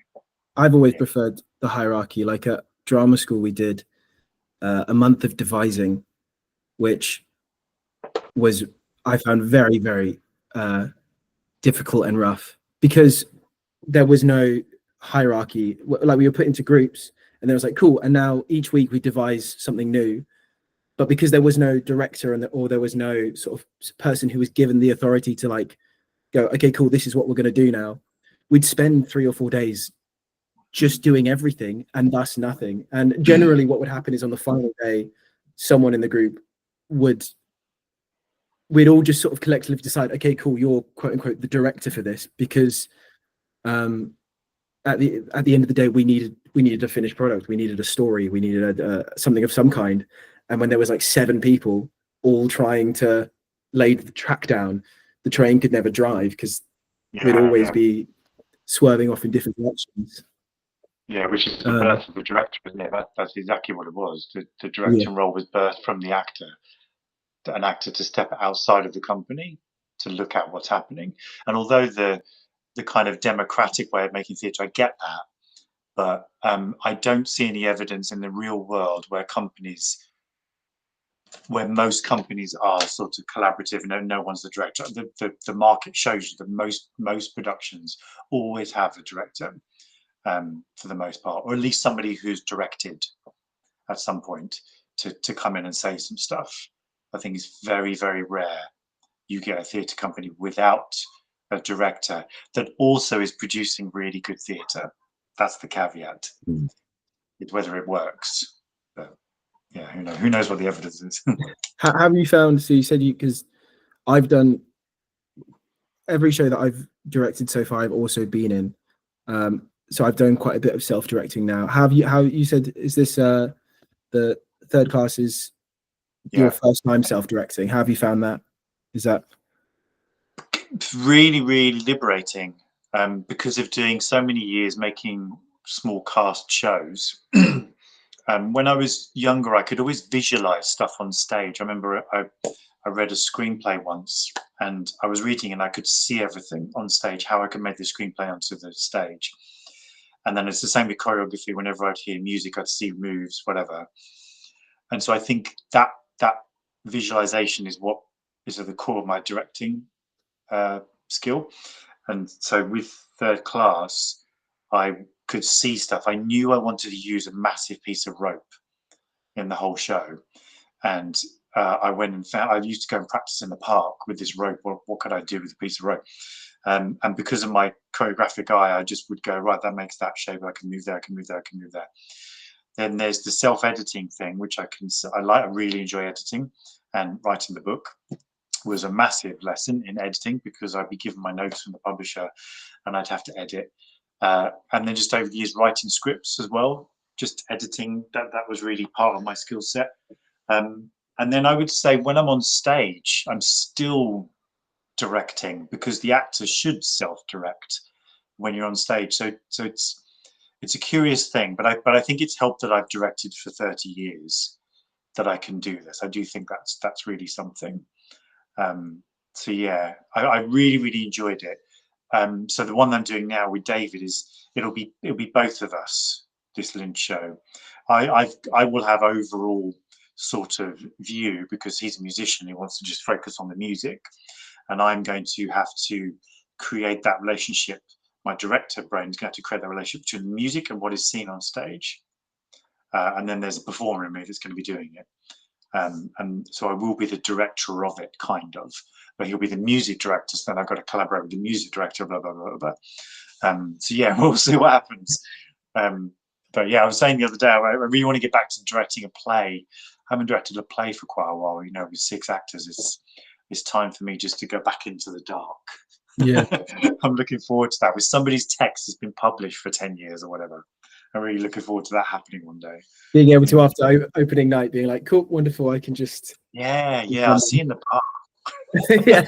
I've always preferred the hierarchy. Like at drama school, we did a month of devising, which was, I found very, very difficult and rough because there was no hierarchy. Like, we were put into groups and there was like, cool, and now each week we devise something new. But because there was no director or there was no sort of person who was given the authority to like go, okay, cool, this is what we're going to do now, we'd spend 3 or 4 days just doing everything and thus nothing. And generally what would happen is on the final day, someone in the group we'd all just sort of collectively decide, okay, cool, you're quote unquote the director for this, because at the end of the day, we needed a finished product. We needed a story. We needed something of some kind. And when there was like 7 people all trying to lay the track down, the train could never drive because we'd always be swerving off in different directions. Which is the birth of the director, isn't it? That's exactly what it was. The directing role was birthed from the actor, an actor to step outside of the company to look at what's happening. And although the kind of democratic way of making theatre, I get that, but I don't see any evidence in the real world where most companies are sort of collaborative and no one's the director. The market shows you that most productions always have a director, for the most part, or at least somebody who's directed at some point to come in and say some stuff. I think it's very, very rare you get a theatre company without a director that also is producing really good theatre. That's the caveat. It's whether it works. But who knows what the evidence is. How have you found, so you said because I've done every show that I've directed so far, I've also been in. So I've done quite a bit of self-directing now. How you said, is this the Third Class is your first time self-directing. How have you found that? Is that really, really liberating, because of doing so many years making small cast shows. When I was younger, I could always visualize stuff on stage. I remember I read a screenplay once, and I was reading and I could see everything on stage, how I could make the screenplay onto the stage. And then it's the same with choreography. Whenever I'd hear music, I'd see moves, whatever. And so I think that visualization is what is at the core of my directing skill. And so with Third Class, I could see stuff. I knew I wanted to use a massive piece of rope in the whole show. And I went and found, I used to go and practice in the park with this rope. What could I do with a piece of rope? And because of my choreographic eye, I just would go, right, that makes that shape. I can move there, I can move there, I can move there. Then there's the self-editing thing, which I really enjoy editing, and writing the book was a massive lesson in editing, because I'd be given my notes from the publisher and I'd have to edit. And then just over the years, writing scripts as well, just editing, that was really part of my skill set. And then I would say when I'm on stage, I'm still directing, because the actor should self-direct when you're on stage. So it's a curious thing, but I think it's helped that I've directed for 30 years that I can do this. I do think that's really something. So yeah, I really, really enjoyed it. So the one I'm doing now with David it'll be both of us, this Lynch show. I will have overall sort of view, because he's a musician, he wants to just focus on the music, and I'm going to have to create that relationship. My director brain is going to have to create that relationship between the music and what is seen on stage, and then there's a performer in me that's going to be doing it. And so I will be the director of it, kind of, but he'll be the music director. So then I've got to collaborate with the music director, blah, blah, blah, blah. So yeah, we'll see what happens. But yeah, I was saying the other day, I really want to get back to directing a play. I haven't directed a play for quite a while, you know, with 6 actors. It's time for me just to go back into the dark. Yeah. I'm looking forward to that, with somebody's text has been published for 10 years or whatever. I'm really looking forward to that happening one day. Being able to, after opening night, being like, cool, wonderful, I can just... Yeah, I'll see you in the park. Yeah.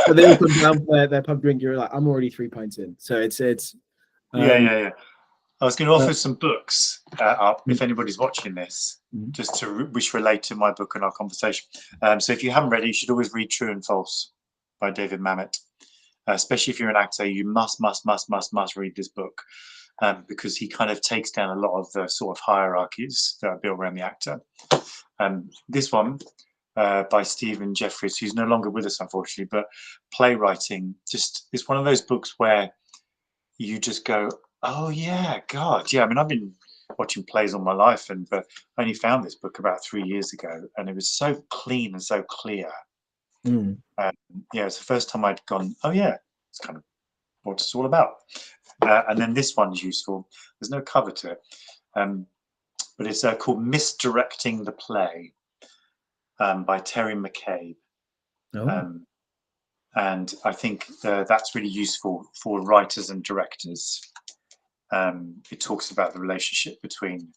But then you come down for their pub drink, you're like, I'm already 3 pints in. So it's yeah. I was going to offer some books up if anybody's watching this, just to which relate to my book and our conversation. So if you haven't read it, you should always read True and False by David Mamet. Especially if you're an actor, you must read this book, because he kind of takes down a lot of the sort of hierarchies that are built around the actor. This one by Stephen Jeffries, who's no longer with us, unfortunately, but playwriting, just it's one of those books where you just go, oh yeah, God, yeah. I mean, I've been watching plays all my life, but I only found this book about 3 years ago, and it was so clean and so clear. Yeah, it's the first time I'd gone, oh yeah, it's kind of what it's all about. And then this one's useful. There's no cover to it, but it's called Misdirecting the Play, by Terry McCabe. And I think that's really useful for writers and directors. It talks about the relationship between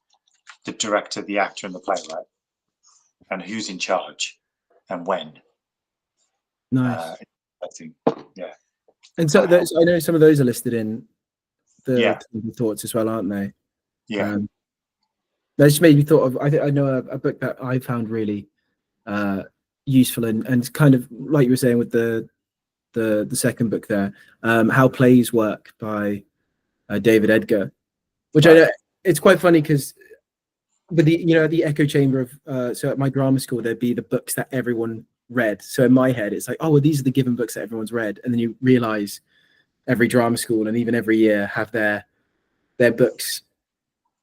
the director, the actor, and the playwright, and who's in charge and when. Nice. I think, yeah. And so I know some of those are listed in the thoughts as well, aren't they? Yeah. That just made me thought of. I know a book that I found really useful and kind of like you were saying with the second book there, How Plays Work by David Edgar, which I know it's quite funny because with the echo chamber of so at my drama school there'd be the books that everyone read. So in my head it's like, oh well, these are the given books that everyone's read, and then you realize every drama school and even every year have their books.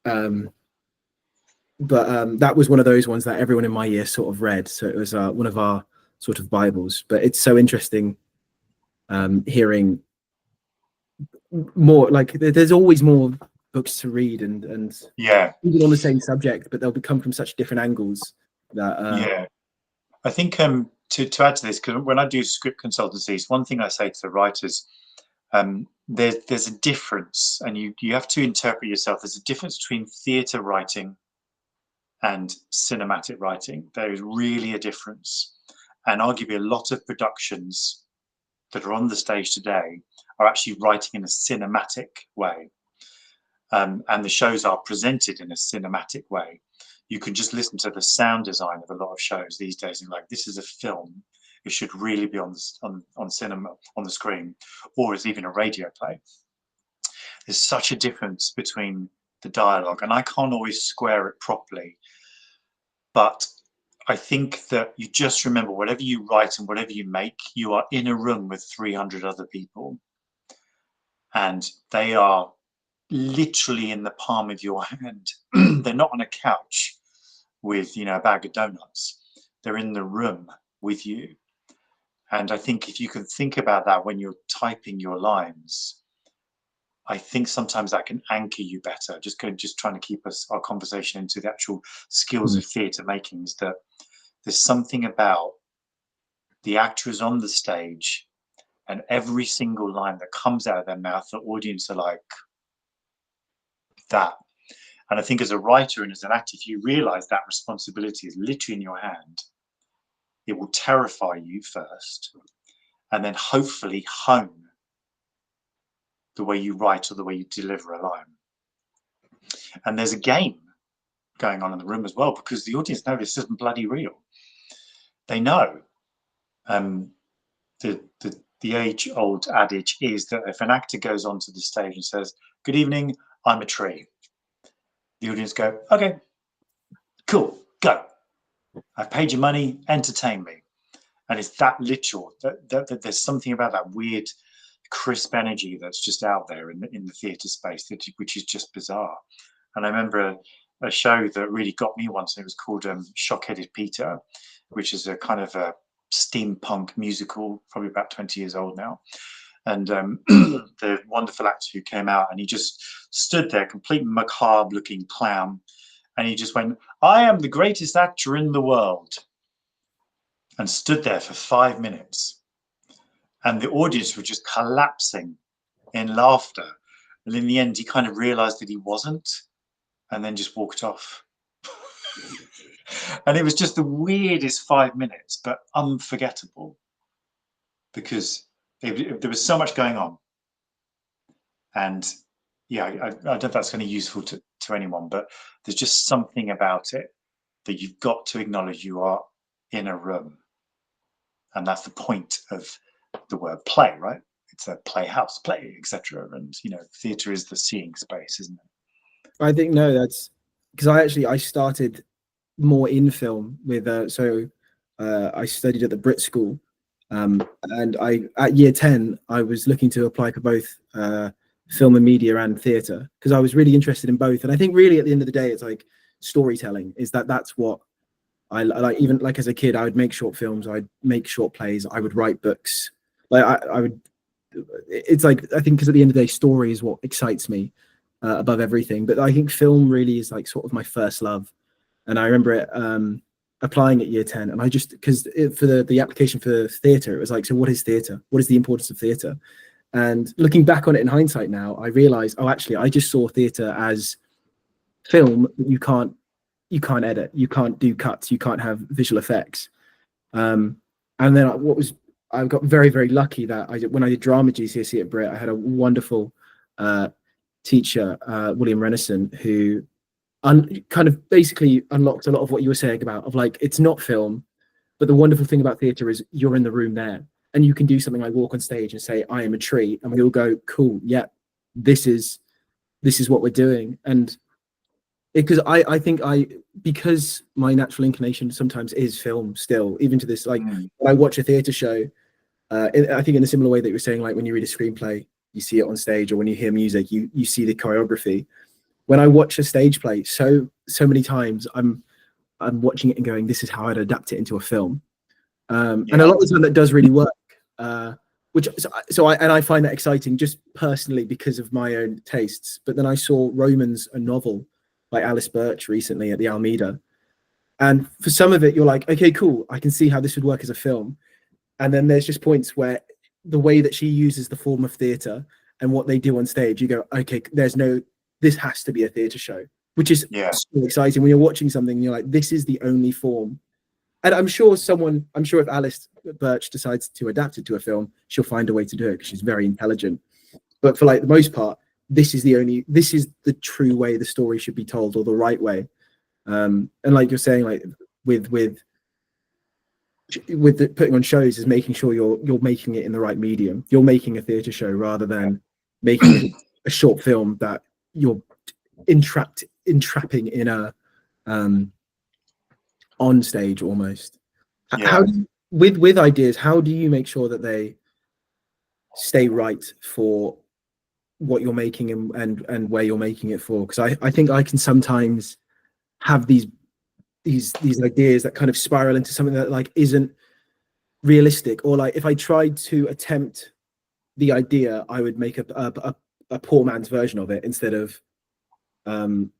But that was one of those ones that everyone in my year sort of read. So it was one of our sort of Bibles. But it's so interesting hearing more. Like there's always more books to read, and even on the same subject, but they'll come from such different angles. That I think to add to this, because when I do script consultancies, one thing I say to the writers, there's a difference, and you have to interpret yourself. There's a difference between theatre writing and cinematic writing. There is really a difference. And arguably a lot of productions that are on the stage today are actually writing in a cinematic way. And the shows are presented in a cinematic way. You can just listen to the sound design of a lot of shows these days and like, this is a film. It should really be on cinema, on the screen, or it's even a radio play. There's such a difference between the dialogue, and I can't always square it properly. But I think that you just remember, whatever you write and whatever you make, you are in a room with 300 other people, and they are literally in the palm of your hand. They're not on a couch with, you know, a bag of donuts. They're in the room with you. And I think if you can think about that when you're typing your lines, I think sometimes that can anchor you better. Just trying to keep our conversation into the actual skills of theatre making, is that there's something about the actors on the stage and every single line that comes out of their mouth, the audience are like, that. And I think as a writer and as an actor, if you realize that responsibility is literally in your hand, it will terrify you first, and then hopefully hone the way you write or the way you deliver a line. And there's a game going on in the room as well, because the audience know this isn't bloody real. They know. The age-old adage is that if an actor goes onto the stage and says, "Good evening, I'm a tree," the audience go, "Okay, cool, go. I've paid you money, entertain me." And it's that literal. That there's something about that weird, crisp energy that's just out there in the theatre space, which is just bizarre. And I remember a show that really got me once. It was called Shock-Headed Peter, which is a kind of a steampunk musical, probably about 20 years old now. And the wonderful actor who came out, and he just stood there, complete macabre looking clown, and he just went, "I am the greatest actor in the world," and stood there for 5 minutes, and the audience were just collapsing in laughter. And in the end, he kind of realized that he wasn't, and then just walked off. And it was just the weirdest 5 minutes, but unforgettable, because there was so much going on. And yeah, I don't know if that's going to be useful to anyone, but there's just something about it that you've got to acknowledge you are in a room. And that's the point of the word play, right? It's a playhouse, play, etc. And, you know, theatre is the seeing space, isn't it? I think, no, that's because I started more in film with, I studied at the Brit School. And at year 10, I was looking to apply for both film and media and theatre, because I was really interested in both. And I think really at the end of the day, it's like storytelling that's what I like. Even like as a kid, I would make short films, I'd make short plays, I would write books. Like I would, it's like, I think because at the end of the day, story is what excites me above everything. But I think film really is like sort of my first love. And I remember it, applying at year 10, and I just, because for the application for theatre, it was like, so what is theatre? What is the importance of theatre? And looking back on it in hindsight now, I realized, oh, actually, I just saw theatre as film that you can't edit, you can't do cuts, you can't have visual effects. And then I got very, very lucky that when I did drama GCSE at Brit, I had a wonderful teacher, William Renison, who kind of basically unlocked a lot of what you were saying about, of like, it's not film, but the wonderful thing about theatre is you're in the room there, and you can do something like walk on stage and say, "I am a tree," and we all go, "Cool, yeah, this is what we're doing." And because I think because my natural inclination sometimes is film still, even to this, like when I watch a theatre show, I think in a similar way that you were saying, like when you read a screenplay, you see it on stage, or when you hear music, you see the choreography. When I watch a stage play, so many times I'm watching it and going, this is how I'd adapt it into a film. And a lot of the time that does really work. I find that exciting just personally because of my own tastes. But then I saw Romans, a novel by Alice Birch recently at the Almeida. And for some of it, you're like, okay, cool, I can see how this would work as a film. And then there's just points where the way that she uses the form of theatre and what they do on stage, you go, okay, this has to be a theatre show. which is Yeah. so exciting when you're watching something and you're like, this is the only form. And I'm sure if Alice Birch decides to adapt it to a film, she'll find a way to do it because she's very intelligent. But for like the most part, this is the true way the story should be told, or the right way. And like you're saying, like with putting on shows, is making sure you're making it in the right medium. You're making a theatre show rather than making a short film that you're entrapping in a on stage almost. Yeah. How do you, with ideas, how do you make sure that they stay right for what you're making and where you're making it for? Because I think I can sometimes have these ideas that kind of spiral into something that like isn't realistic, or like if I tried to attempt the idea, I would make a poor man's version of it instead of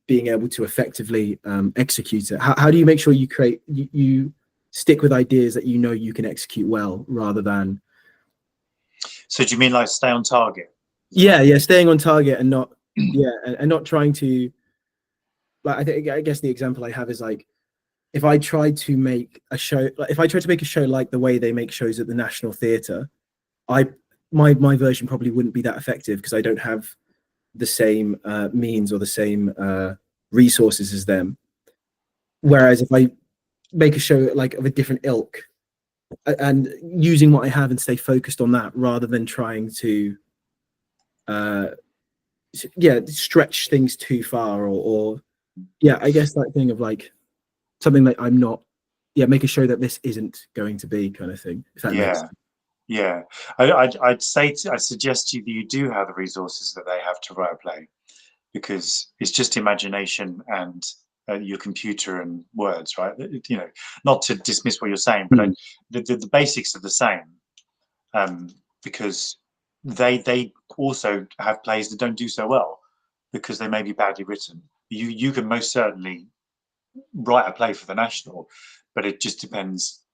being able to effectively execute it. How do you make sure you stick with ideas that you know you can execute well, rather than? So do you mean like stay on target? Yeah, staying on target and not and not trying to, like, I guess the example I have is like, if I tried to make a show, like if I tried to make a show like the way they make shows at the National Theatre, my version probably wouldn't be that effective because I don't have the same means or the same resources as them. Whereas if I make a show like of a different ilk and using what I have and stay focused on that rather than trying to stretch things too far, or I guess that thing of like something that I'm not, make a show that this isn't going to be, kind of thing, if that makes sense. Yeah, I'd suggest to you that you do have the resources that they have to write a play, because it's just imagination and your computer and words, right? You know, not to dismiss what you're saying, but the basics are the same, because they also have plays that don't do so well because they may be badly written. You can most certainly write a play for the National, but it just depends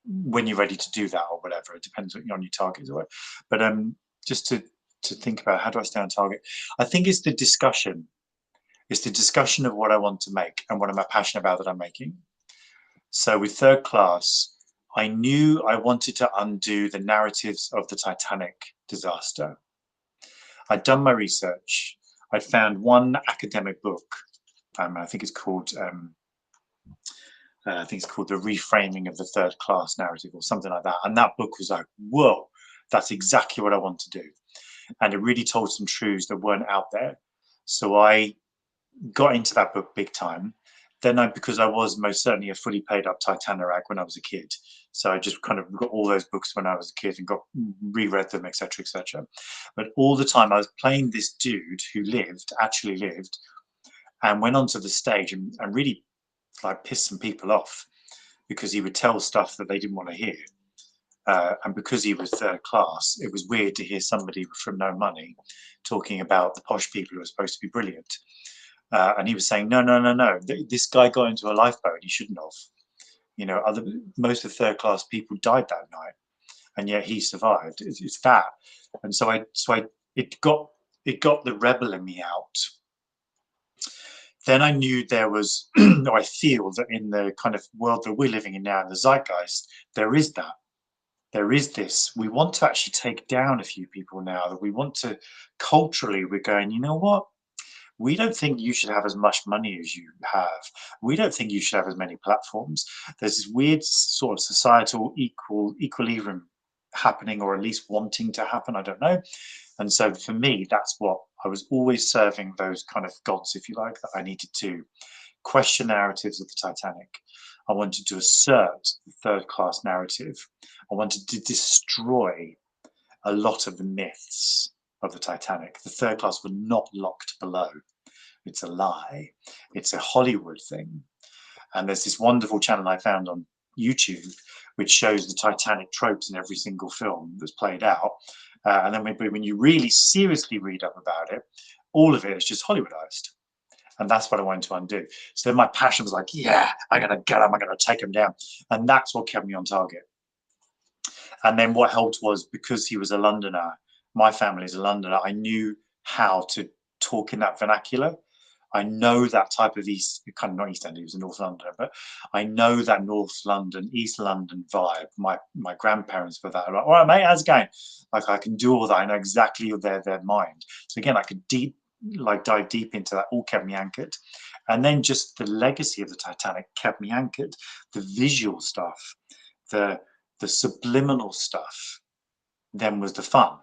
when you're ready to do that or whatever. It depends on your targets or whatever. But just to think about how do I stay on target, I think it's the discussion. It's the discussion of what I want to make and what I'm passionate about that I'm making. So with Third Class, I knew I wanted to undo the narratives of the Titanic disaster. I'd done my research. I'd found one academic book. I think it's called The Reframing of the Third Class Narrative or something like that. And that book was like, whoa, that's exactly what I want to do. And it really told some truths that weren't out there. So I got into that book big time. Then because I was most certainly a fully paid up Titanorac when I was a kid. So I just kind of got all those books when I was a kid and reread them, etc., etc. But all the time I was playing this dude who actually lived, and went onto the stage and really like pissed some people off because he would tell stuff that they didn't want to hear. And because he was third class, it was weird to hear somebody from no money talking about the posh people who were supposed to be brilliant. And he was saying, no, this guy got into a lifeboat, he shouldn't have. You know, most of the third class people died that night, and yet he survived. It's that. And it got the rebel in me out. Then I knew there was, I feel that in the kind of world that we're living in now, in the zeitgeist, there is that. There is this. We want to actually take down a few people now, that we want to, culturally, we're going, you know what? We don't think you should have as much money as you have. We don't think you should have as many platforms. There's this weird sort of societal equilibrium happening, or at least wanting to happen. I don't know. And so for me, that's what I was always serving, those kind of gods, if you like, that I needed to question narratives of the Titanic. I wanted to assert the third class narrative. I wanted to destroy a lot of the myths of the Titanic. The third class were not locked below. It's a lie. It's a Hollywood thing. And there's this wonderful channel I found on YouTube which shows the Titanic tropes in every single film that's played out. And then when you really seriously read up about it, all of it is just Hollywoodized. And that's what I wanted to undo. So then my passion was like, yeah, I'm going to get him. I'm going to take him down. And that's what kept me on target. And then what helped was, because he was a Londoner, my family's a Londoner, I knew how to talk in that vernacular. I know that type of kind of not East End, he was a North Londoner, but I know that North London, East London vibe. My grandparents were that. Like, all right, mate, how's it going? Like, I can do all that. I know exactly their mind. So again, I could dive deep into that. All kept me anchored. And then just the legacy of the Titanic kept me anchored. The visual stuff, the subliminal stuff, then was the fun.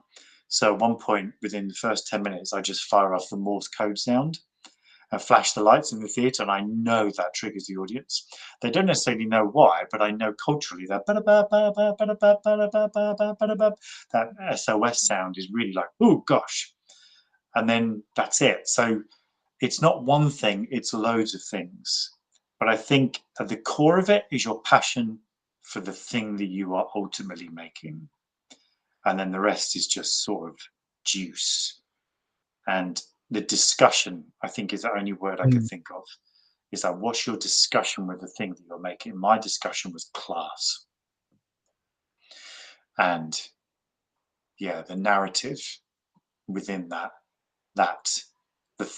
So at one point, within the first 10 minutes, I just fire off the Morse code sound and flash the lights in the theatre, and I know that triggers the audience. They don't necessarily know why, but I know culturally that that SOS sound is really like, oh gosh. And then that's it. So it's not one thing, it's loads of things. But I think at the core of it is your passion for the thing that you are ultimately making. And then the rest is just sort of juice. And the discussion, I think, is the only word I could think of. Is like, what's your discussion with the thing that you're making? My discussion was class. And yeah, the narrative within that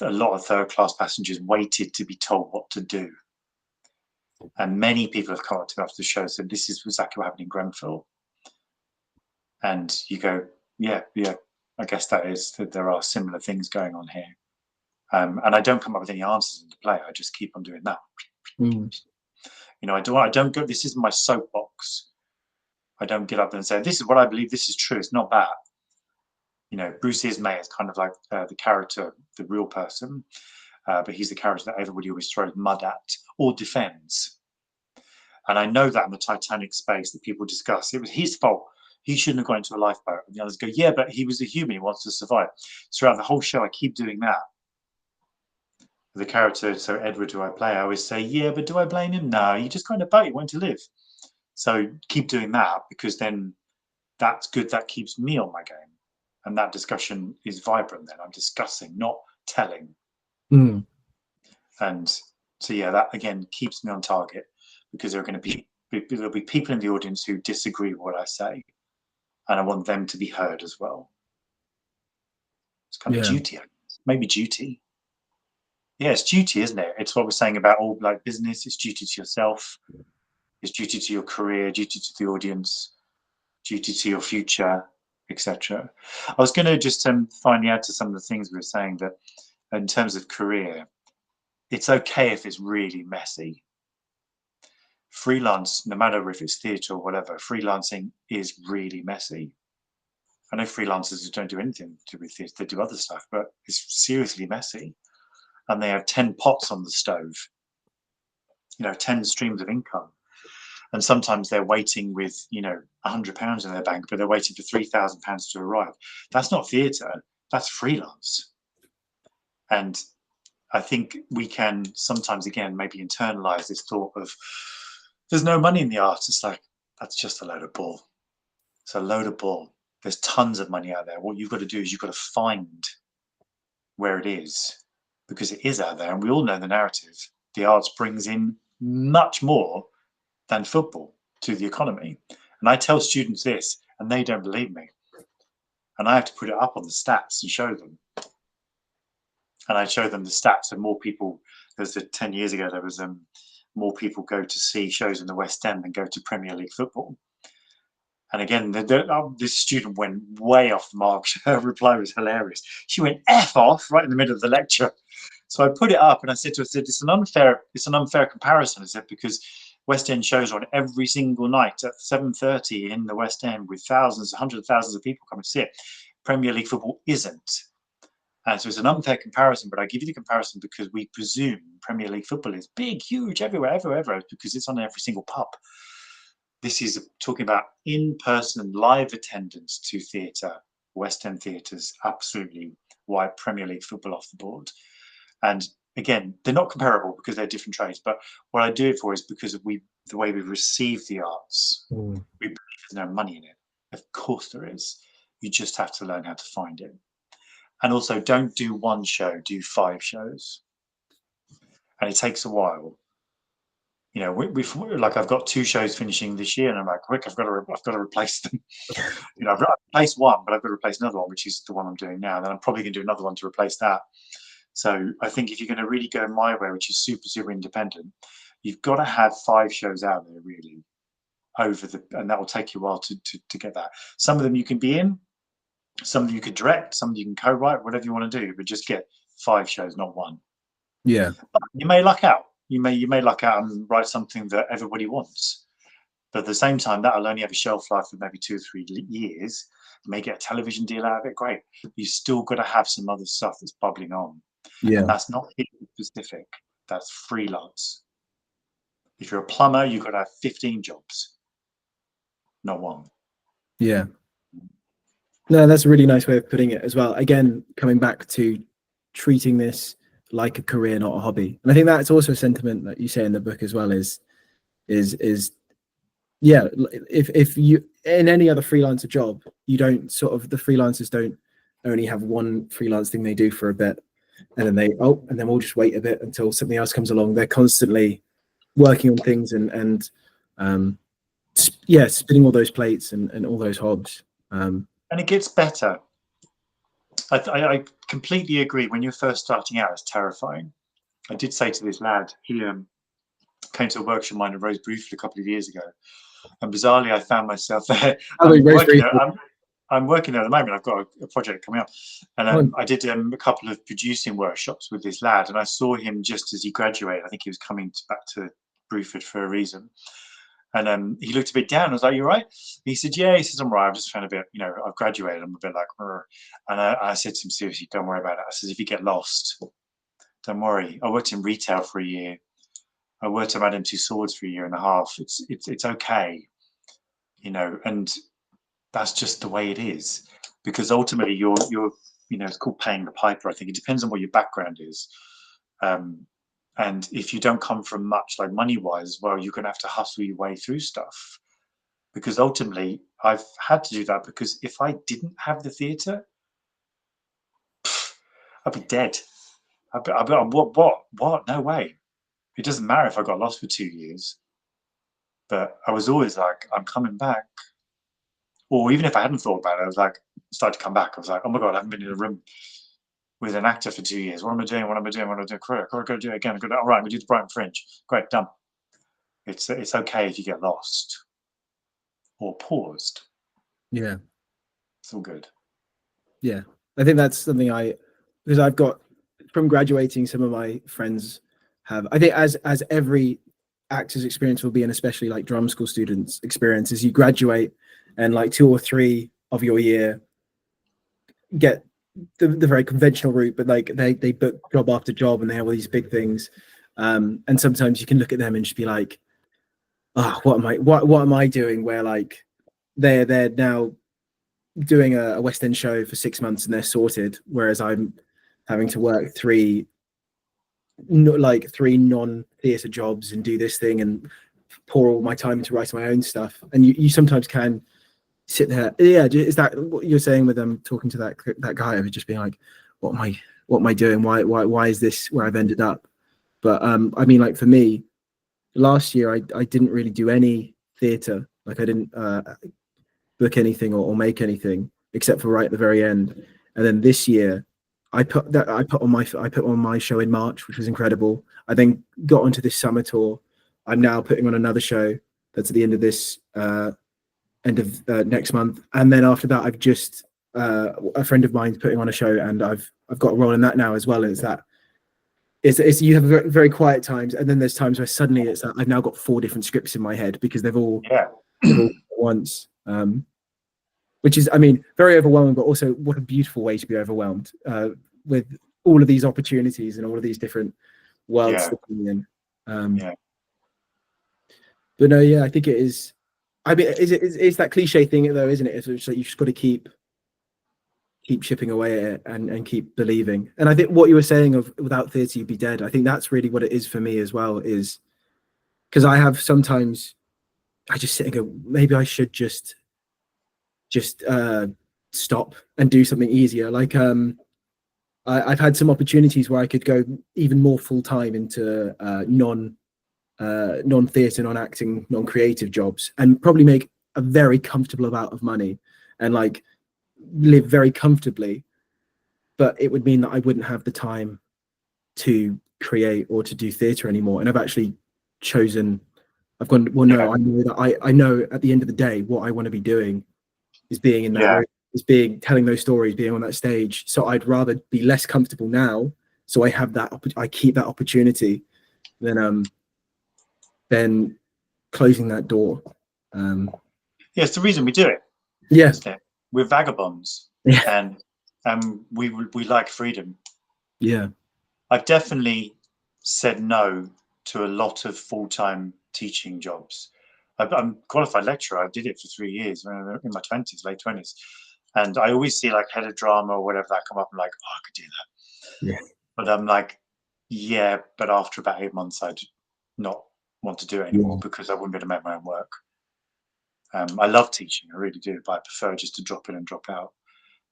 a lot of third class passengers waited to be told what to do. And many people have come up to me after the show and said, this is exactly what happened in Grenfell. And you go, yeah, I guess that there are similar things going on here. And I don't come up with any answers in the play. I just keep on doing that. You know, I don't go, this isn't my soapbox. I don't get up and say, this is what I believe, this is true. It's not that. You know, Bruce Ismay is kind of like the character, the real person, but he's the character that everybody always throws mud at or defends. And I know that in the Titanic space that people discuss, it was his fault. He shouldn't have got into a lifeboat. And the others go, yeah, but he was a human. He wants to survive. Throughout the whole show, I keep doing that. The character, so Edward, who I play, I always say, yeah, but do I blame him? No, you just kind of boat, you want to live. So keep doing that, because then that's good. That keeps me on my game. And that discussion is vibrant then. I'm discussing, not telling. And so, yeah, that again keeps me on target, because there'll be people in the audience who disagree with what I say. And I want them to be heard as well. It's kind of duty, maybe duty. Yeah, it's duty, isn't it? It's what we're saying about all like business. It's duty to yourself. It's duty to your career, duty to the audience, duty to your future, etc. I was going to just finally add to some of the things we were saying, that in terms of career, it's okay if it's really messy. Freelance, no matter if it's theatre or whatever, freelancing is really messy. I know freelancers who don't do anything to do with theatre, they do other stuff, but it's seriously messy. And they have 10 pots on the stove, you know, 10 streams of income. And sometimes they're waiting with, you know, £100 in their bank, but they're waiting for £3,000 to arrive. That's not theatre, that's freelance. And I think we can sometimes, again, maybe internalize this thought of there's no money in the arts. It's like, that's just a load of bull. It's a load of bull. There's tons of money out there. What you've got to do is you've got to find where it is, because it is out there. And we all know the narrative. The arts brings in much more than football to the economy. And I tell students this, and they don't believe me. And I have to put it up on the stats and show them. And I show them the stats, and more people, there's 10 years ago, there was more people go to see shows in the West End than go to Premier League football. And again, this student went way off the mark. Her reply was hilarious. She went F off right in the middle of the lecture. So I put it up and I said to her, it's an unfair comparison. I said, because West End shows are on every single night at 7:30 in the West End with thousands, hundreds of thousands of people coming to see it. Premier League football isn't. And so it's an unfair comparison, but I give you the comparison because we presume Premier League football is big, huge, everywhere, because it's on every single pub. This is talking about in-person live attendance to theatre, West End theatres, absolutely why Premier League football off the board. And again, they're not comparable because they're different trades, but what I do it for is because of the way we receive the arts. We believe there's no money in it. Of course there is. You just have to learn how to find it. And also, don't do one show, do 5 shows. And it takes a while. You know, we've like, I've got 2 shows finishing this year, and I'm like, quick, I've got to replace them. You know, I've replaced one, but I've got to replace another one, which is the one I'm doing now. Then I'm probably going to do another one to replace that. So I think if you're going to really go my way, which is super independent, you've got to have 5 shows out there really and that will take you a while to get that. Some of them you can be in, some of them you can direct, some of them you can co-write, whatever you want to do, but just get 5 shows, not 1. Yeah. But you may luck out. You may luck out and write something that everybody wants. But at the same time, that'll only have a shelf life of maybe 2 or 3 years. You may get a television deal out of it, great. You still got to have some other stuff that's bubbling on. Yeah. And that's not specific. That's freelance. If you're a plumber, you've got to have 15 jobs, not 1. Yeah. No, that's a really nice way of putting it as well. Again, coming back to treating this like a career, not a hobby. And I think that's also a sentiment that you say in the book as well is yeah, if you in any other freelancer job, you don't the freelancers don't only have one freelance thing they do for a bit and then we'll just wait a bit until something else comes along. They're constantly working on things and spinning all those plates and all those hobs. And it gets better. I completely agree. When you're first starting out, it's terrifying. I did say to this lad, he came to a workshop of mine in Rose Bruford a couple of years ago, and bizarrely I found myself there. I'm working there at the moment. I've got a project coming up, and I did a couple of producing workshops with this lad, and I saw him just as he graduated. I think he was coming back to Bruford for a reason. And he looked a bit down. I was like, "You right?" He said, "Yeah." He says, "I'm right. I've just found a bit, I've graduated. I'm a bit like," and I said to him, "Seriously, don't worry about it." I said, "If you get lost, don't worry. I worked in retail for a year. I worked at Madame Tussauds for a year and a half. It's okay, and that's just the way it is. Because ultimately, you're it's called paying the piper. I think it depends on what your background is. And if you don't come from much, like money-wise, well, you're going to have to hustle your way through stuff. Because ultimately, I've had to do that because if I didn't have the theatre, I'd be dead. I'd be what? No way. It doesn't matter if I got lost for 2 years. But I was always like, I'm coming back. Or even if I hadn't thought about it, I was like, started to come back. I was like, oh my God, I haven't been in a room with an actor for 2 years. What am I doing? What am I doing? What am I doing? I've got to do it again. I've got to, all right, we do the Brighton Fringe. Great, done. It's okay if you get lost or paused. Yeah. It's all good. Yeah. I think that's something because I've got from graduating, some of my friends have, I think as every actor's experience will be, and especially like drama school students' experience, is you graduate and like 2 or 3 of your year get the very conventional route, but like they book job after job and they have all these big things. And sometimes you can look at them and just be like, what am I doing? Where like they're now doing a West End show for 6 months and they're sorted, whereas I'm having to work 3 non-theatre jobs and do this thing and pour all my time into writing my own stuff. And you sometimes can sit there. Yeah, is that what you're saying with them talking to that guy of just being like, what am I doing? Why is this where I've ended up? But I mean, like for me, last year I didn't really do any theatre. Like I didn't book anything or make anything except for right at the very end. And then this year I put on my show in March, which was incredible. I then got onto this summer tour. I'm now putting on another show that's at the end of this next month, and then after that I've just a friend of mine's putting on a show, and I've got a role in that now as well. And it's you have very, very quiet times, and then there's times where suddenly it's that I've now got 4 different scripts in my head because they've all at once, which is, I mean, very overwhelming, but also what a beautiful way to be overwhelmed with all of these opportunities and all of these different worlds that we're in. But no, yeah, I think it is. I mean, it's that cliche thing though, isn't it? It's just like you just got to keep chipping away at it and keep believing. And I think what you were saying of without theatre you'd be dead, I think that's really what it is for me as well, is because I have sometimes I just sit and go, maybe I should just stop and do something easier. Like I've had some opportunities where I could go even more full-time into non-theatre, non-acting, non-creative jobs and probably make a very comfortable amount of money and like live very comfortably, but it would mean that I wouldn't have the time to create or to do theatre anymore, and I've actually chosen. I've gone, well, no, Yeah. I know that I know at the end of the day what I want to be doing is being in that Yeah. room, is being telling those stories, being on that stage. So I'd rather be less comfortable now, so I have that I keep that opportunity than closing that door. Yeah, it's the reason we do it, Yeah, isn't it? We're vagabonds, yeah, and we like freedom. yeah, I've definitely said no to a lot of full-time teaching jobs. I'm a qualified lecturer. I did it for 3 years when I was in my 20s, late 20s. And I always see like head of drama or whatever that come up and like, oh, I could do that. yeah, But I'm like, yeah, but after about 8 months, I'd not want to do it anymore yeah, because I wouldn't be able to make my own work. I love teaching, I really do, but I prefer just to drop in and drop out,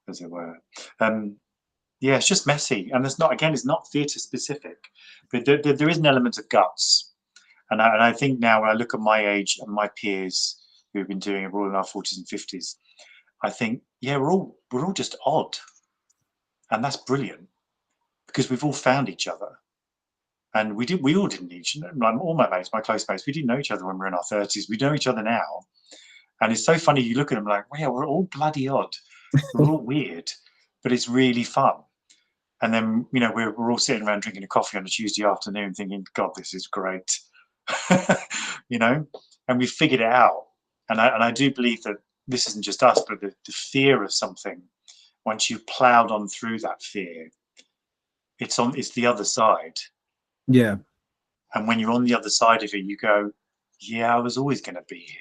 as it were. Yeah, it's just messy, and it's not, again, it's not theatre specific, but there is an element of guts, and I think now when I look at my age and my peers who've been doing it, we're all in our 40s and 50s. I think, yeah, we're all just odd, and that's brilliant because we've all found each other, and we all didn't each, all my mates, my close mates, we didn't know each other when we were in our 30s. We know each other now, and it's so funny. You look at them like, well, yeah, we're all bloody odd, we're all weird, but it's really fun. And then, you know, we're all sitting around drinking a coffee on a Tuesday afternoon thinking, God, this is great. You know, and we figured it out. And I do believe that this isn't just us, but the fear of something, once you've plowed on through that fear, it's the other side. yeah, And when you're on the other side of it, you go, yeah, I was always going to be here.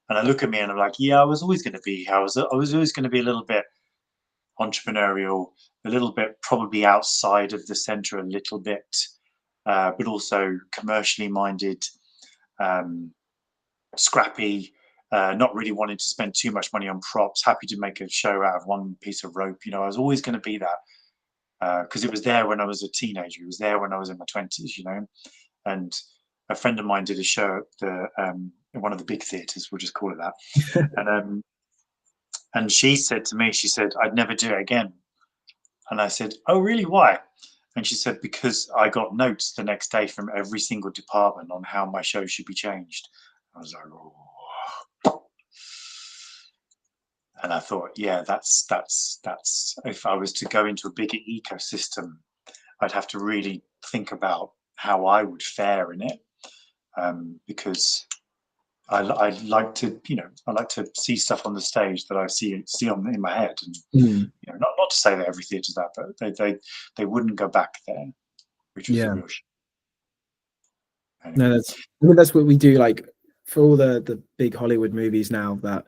And I look at me and I'm like, yeah, I was always going to be here. I was always going to be a little bit entrepreneurial, a little bit probably outside of the center a little bit, but also commercially minded, scrappy, not really wanting to spend too much money on props, happy to make a show out of one piece of rope. You know, I was always going to be that because it was there when I was a teenager. It was there when I was in my 20s, you know. And a friend of mine did a show at one of the big theatres, we'll just call it that. And she said to me, she said, I'd never do it again. And I said, oh, really? Why? And she said, because I got notes the next day from every single department on how my show should be changed. I was like, oh. And I thought, yeah, that's if I was to go into a bigger ecosystem, I'd have to really think about how I would fare in it, because I like to, you know, I like to see stuff on the stage that I see in my head, and mm, you know, not to say that every theatre's that, but they wouldn't go back there, which was the yeah. real shame. No, Anyway, I mean that's what we do. Like for all the big Hollywood movies now that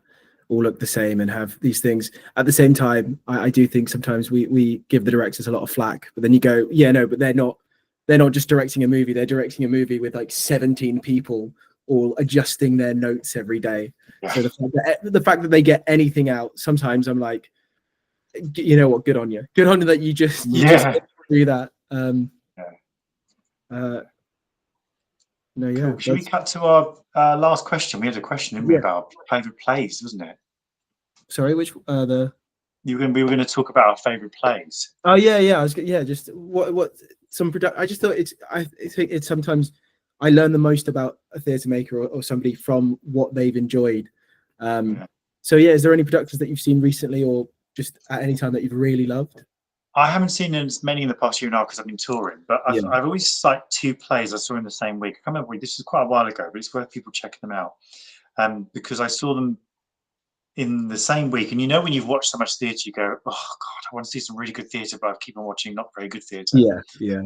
all look the same and have these things. At the same time, I do think sometimes we give the directors a lot of flack, but then you go, yeah, no, but they're not just directing a movie. They're directing a movie with like 17 people all adjusting their notes every day. yeah, So the fact that they get anything out, sometimes I'm like, you know what, good on you. Good on you that you just yeah, do that. yeah. Uh, no, yeah, Cool. Should we that's cut to our last question? We had a question, didn't we, yeah. about favourite plays, wasn't it? Sorry, which the We were going to talk about our favourite plays. oh yeah, yeah. Just what some product. I just thought I think it's sometimes I learn the most about a theatre maker or somebody from what they've enjoyed. Yeah. So yeah, is there any productions that you've seen recently or just at any time that you've really loved? I haven't seen as many in the past year now because I've been touring, but Yeah, I've always cited two plays I saw in the same week. I can't remember, this is quite a while ago, but it's worth people checking them out, because I saw them in the same week. And you know, when you've watched so much theatre, you go, oh God, I want to see some really good theatre, but I keep on watching not very good theatre. yeah, yeah.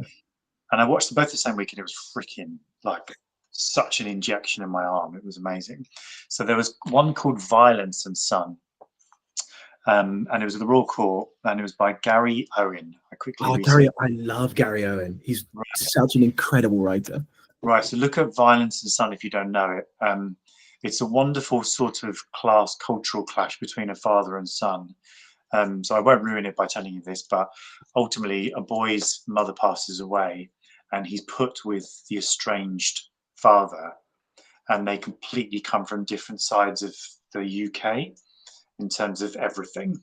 And I watched them both the same week, and it was freaking like such an injection in my arm. It was amazing. So there was one called Violence and Son, and it was at the Royal Court, and it was by Gary Owen. I quickly Oh, researched. I love Gary Owen. He's such an incredible writer. Right, so look at Violence and Son if you don't know it. It's a wonderful sort of class cultural clash between a father and son. So I won't ruin it by telling you this, but ultimately a boy's mother passes away and he's put with the estranged father, and they completely come from different sides of the UK in terms of everything.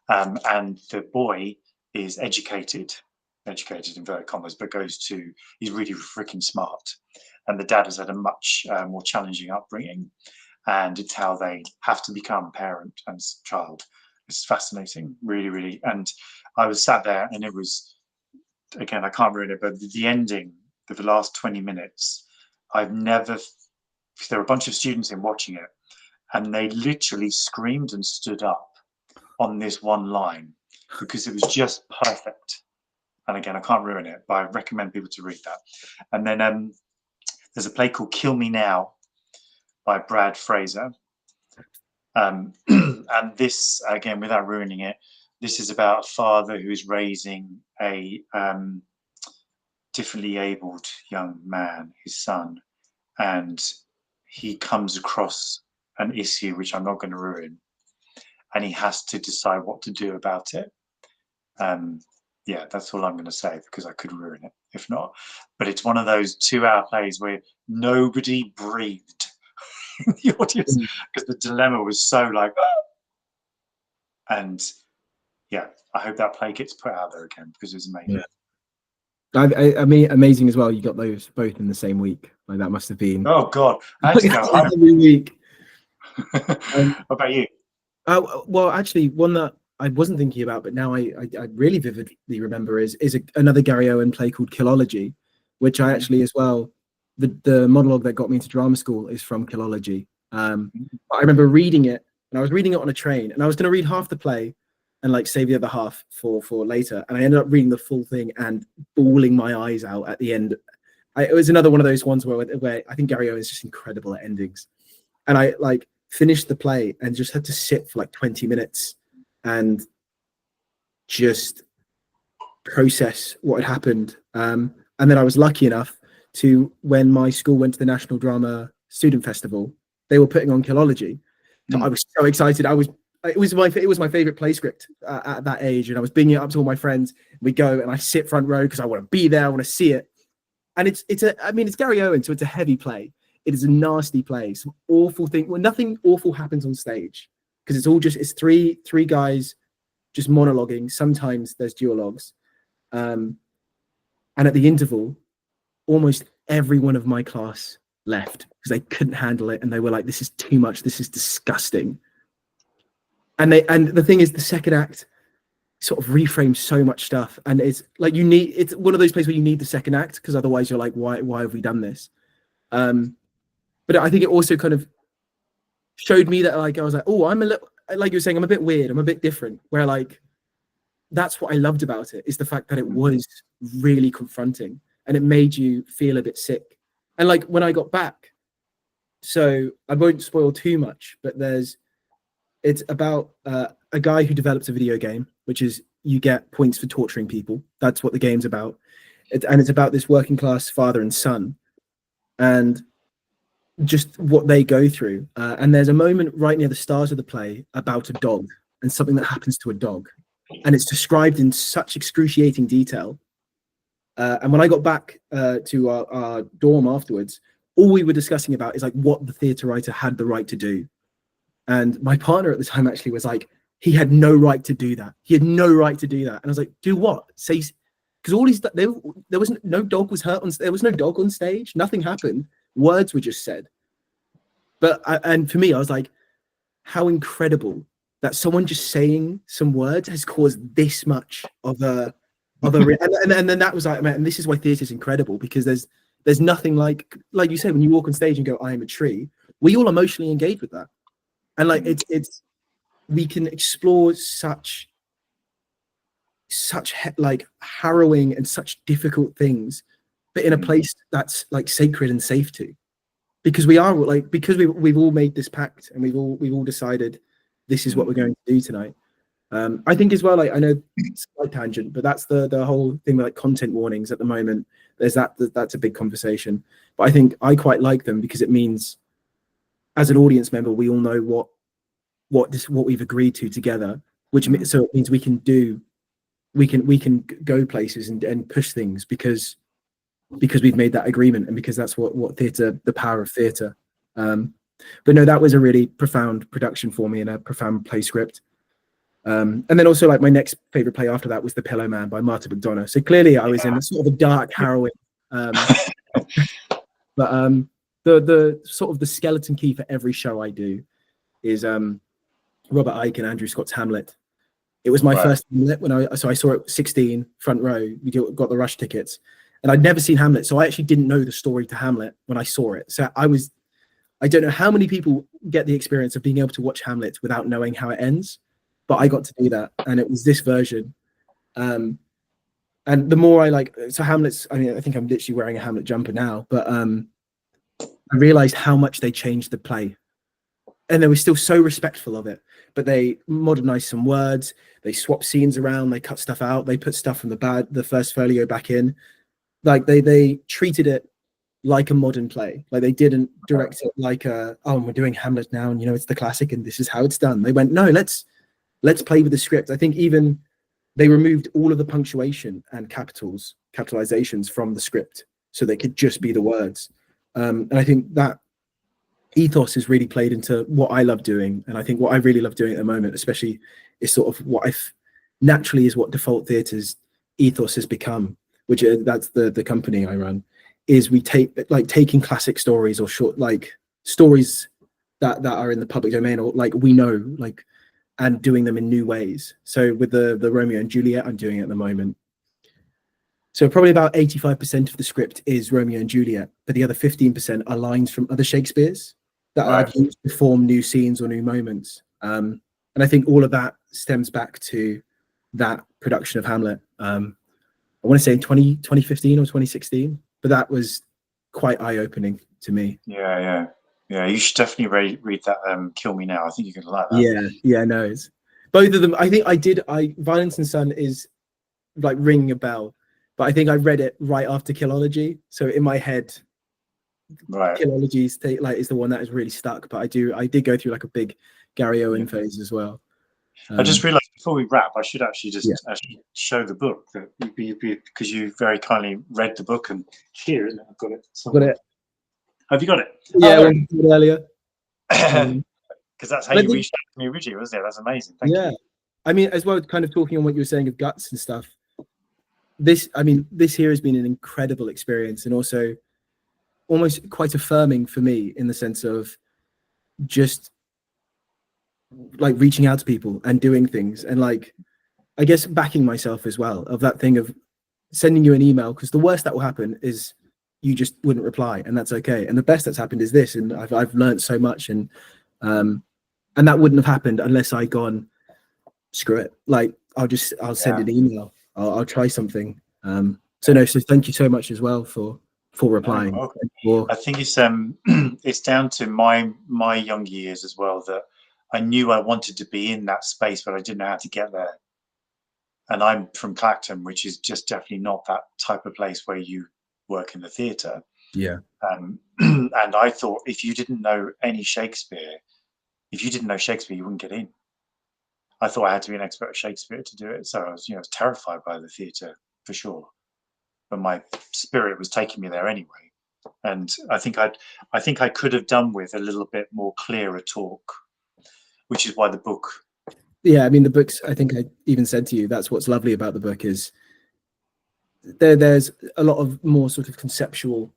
And the boy is educated educated, inverted commas, but he's really freaking smart. And the dad has had a much more challenging upbringing, and it's how they have to become parent and child. It's fascinating, really, really. And I was sat there, and it was, again, I can't ruin it, but the ending of the last 20 minutes, there were a bunch of students in watching it, and they literally screamed and stood up on this one line because it was just perfect. And again, I can't ruin it, but I recommend people to read that. And then there's a play called Kill Me Now by Brad Fraser. And this, again, without ruining it, this is about a father who is raising a differently abled young man, his son, and he comes across an issue which I'm not going to ruin, and he has to decide what to do about it. Yeah, that's all I'm going to say, because I could ruin it if not. But it's one of those 2-hour plays where nobody breathed in the audience because the dilemma was so like, oh! And yeah, I hope that play gets put out there again because it's amazing. Yeah. I mean, amazing as well. You got those both in the same week. Like that must have been. Oh God, I had to go home every week. What about you? Well, actually, one that I wasn't thinking about, but now I really vividly remember is another Gary Owen play called Killology, which I actually as well. The monologue that got me into drama school is from Killology. I remember reading it, and I was reading it on a train, and I was going to read half the play and like save the other half for later, and I ended up reading the full thing and bawling my eyes out at the end. It was another one of those ones where I think Gary Owen is just incredible at endings, and I like finished the play and just had to sit for like 20 minutes and just process what had happened. And then I was lucky enough to, when my school went to the National Drama Student Festival, they were putting on Killology. So I was so excited. It was my favorite play script at that age, and I was bringing it up to all my friends. We go and I sit front row because I want to be there. I want to see it. And it's Gary Owen, so it's a heavy play. It is a nasty play. Some awful thing. Well, nothing awful happens on stage because it's three guys just monologuing. Sometimes there's duologues, and at the interval, almost every one of my class left because they couldn't handle it, and they were like, "This is too much. This is disgusting." And the thing is, the second act sort of reframes so much stuff, and it's like it's one of those places where you need the second act because otherwise you're like, why have we done this? But I think it also kind of showed me that like I was like, oh, I'm a little, like you were saying, I'm a bit weird, I'm a bit different, where like that's what I loved about it, is the fact that it was really confronting and it made you feel a bit sick. And like when I got back, so I won't spoil too much, but it's about a guy who develops a video game, which is you get points for torturing people. That's what the game's about. And it's about this working class father and son and just what they go through. And there's a moment right near the start of the play about a dog and something that happens to a dog. And it's described in such excruciating detail. And when I got back to our dorm afterwards, all we were discussing about is like what the theatre writer had the right to do. And my partner at the time actually was like, he had no right to do that. He had no right to do that. And I was like, do what? Say, because all these, there was no dog was hurt on, there was no dog on stage. Nothing happened. Words were just said. And for me, I was like, how incredible that someone just saying some words has caused this much of a and then that was like, man, and this is why theatre is incredible, because there's nothing like you said, when you walk on stage and go, I am a tree, we all emotionally engage with that. And like it's we can explore such like harrowing and such difficult things, but in a place that's like sacred and safe to, because we've all made this pact and we've all decided this is what we're going to do tonight. I think as well, like I know it's a slight tangent, but that's the whole thing with like content warnings at the moment. There's that's a big conversation, but I think I quite like them because it means, as an audience member, we all know what we've agreed to together, so it means we can go places and push things because we've made that agreement, and because that's what theatre, the power of theatre. But no, that was a really profound production for me and a profound play script. And then also like my next favorite play after that was The Pillow Man by Martin McDonagh. So clearly I was in sort of a dark, harrowing. But the sort of the skeleton key for every show I do is Robert Icke and Andrew Scott's Hamlet. It was my first Hamlet so I saw it 16 front row. We got the rush tickets, and I'd never seen Hamlet, so I actually didn't know the story to Hamlet when I saw it. So I don't know how many people get the experience of being able to watch Hamlet without knowing how it ends, but I got to do that, and it was this version. And the more I so Hamlet's, I mean, I think I'm literally wearing a Hamlet jumper now, but I realized how much they changed the play, and they were still so respectful of it, but they modernized some words, they swapped scenes around, they cut stuff out, they put stuff from the first folio back in. Like they treated it like a modern play. Like they didn't direct it like we're doing Hamlet now, and it's the classic and this is how it's done. They went, no, let's play with the script. I think even they removed all of the punctuation and capitalizations from the script so they could just be the words. And I think that ethos has really played into what I love doing. And I think what I really love doing at the moment, especially, is sort of what naturally is what Default Theatre's ethos has become, which that's the company I run, is we taking classic stories or short, stories that are in the public domain, or we know, and doing them in new ways. So with the Romeo and Juliet I'm doing at the moment, so probably about 85% of the script is Romeo and Juliet, but the other 15% are lines from other Shakespeares that I've used to form new scenes or new moments. And I think all of that stems back to that production of Hamlet. I want to say in 2015 or 2016, but that was quite eye-opening to me. Yeah. You should definitely read that. Kill Me Now. I think you're gonna like that. Yeah. No, it's both of them. I think Violence and Sun is ringing a bell, but I think I read it right after Killology, so in my head, Killology is the one that is really stuck. But I did go through a big Gary Owen phase as well. I just realized before we wrap, I should actually actually show the book, that because you very kindly read the book, and here, isn't it? I've got it somewhere. Got it. Have you got it? Yeah, earlier. Because that's how you reached out to me originally, wasn't it? That's amazing. Thank you. I mean, as well, kind of talking on what you were saying of guts and stuff. This here has been an incredible experience, and also almost quite affirming for me, in the sense of just reaching out to people and doing things, and I guess backing myself as well, of that thing of sending you an email, because the worst that will happen is you just wouldn't reply, and that's okay. And the best that's happened is this, and I've learned so much, and that wouldn't have happened unless I gone, screw it, I'll send an email, I'll try something. So thank you so much as well for replying. I think it's it's down to my young years as well, that I knew I wanted to be in that space, but I didn't know how to get there. And I'm from Clacton, which is just definitely not that type of place where you work in the theatre. Yeah. And I thought, if you didn't know any Shakespeare, you wouldn't get in. I thought I had to be an expert at Shakespeare to do it. So I was, terrified by the theatre, for sure. But my spirit was taking me there anyway. And I think I could have done with a little bit more clearer talk, which is why the book. Yeah, I mean, the books, I think I even said to you, that's what's lovely about the book, is there's a lot of more sort of conceptual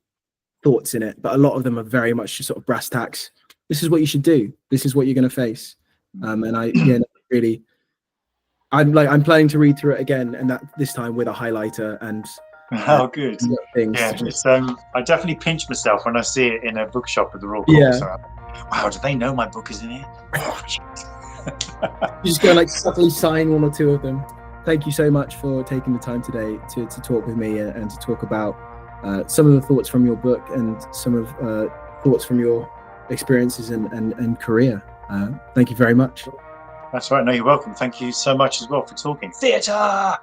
thoughts in it, but a lot of them are very much just sort of brass tacks. This is what you should do. This is what you're going to face. And I'm planning to read through it again, and that this time with a highlighter and. Good. Things. Yeah, it's, I definitely pinch myself when I see it in a bookshop at the Royal Court. So, wow, do they know my book is in here? You just go subtly sign one or two of them. Thank you so much for taking the time today to talk with me and to talk about some of the thoughts from your book and some of thoughts from your experiences and career. Thank you very much. That's right. No, you're welcome. Thank you so much as well for talking. Theatre!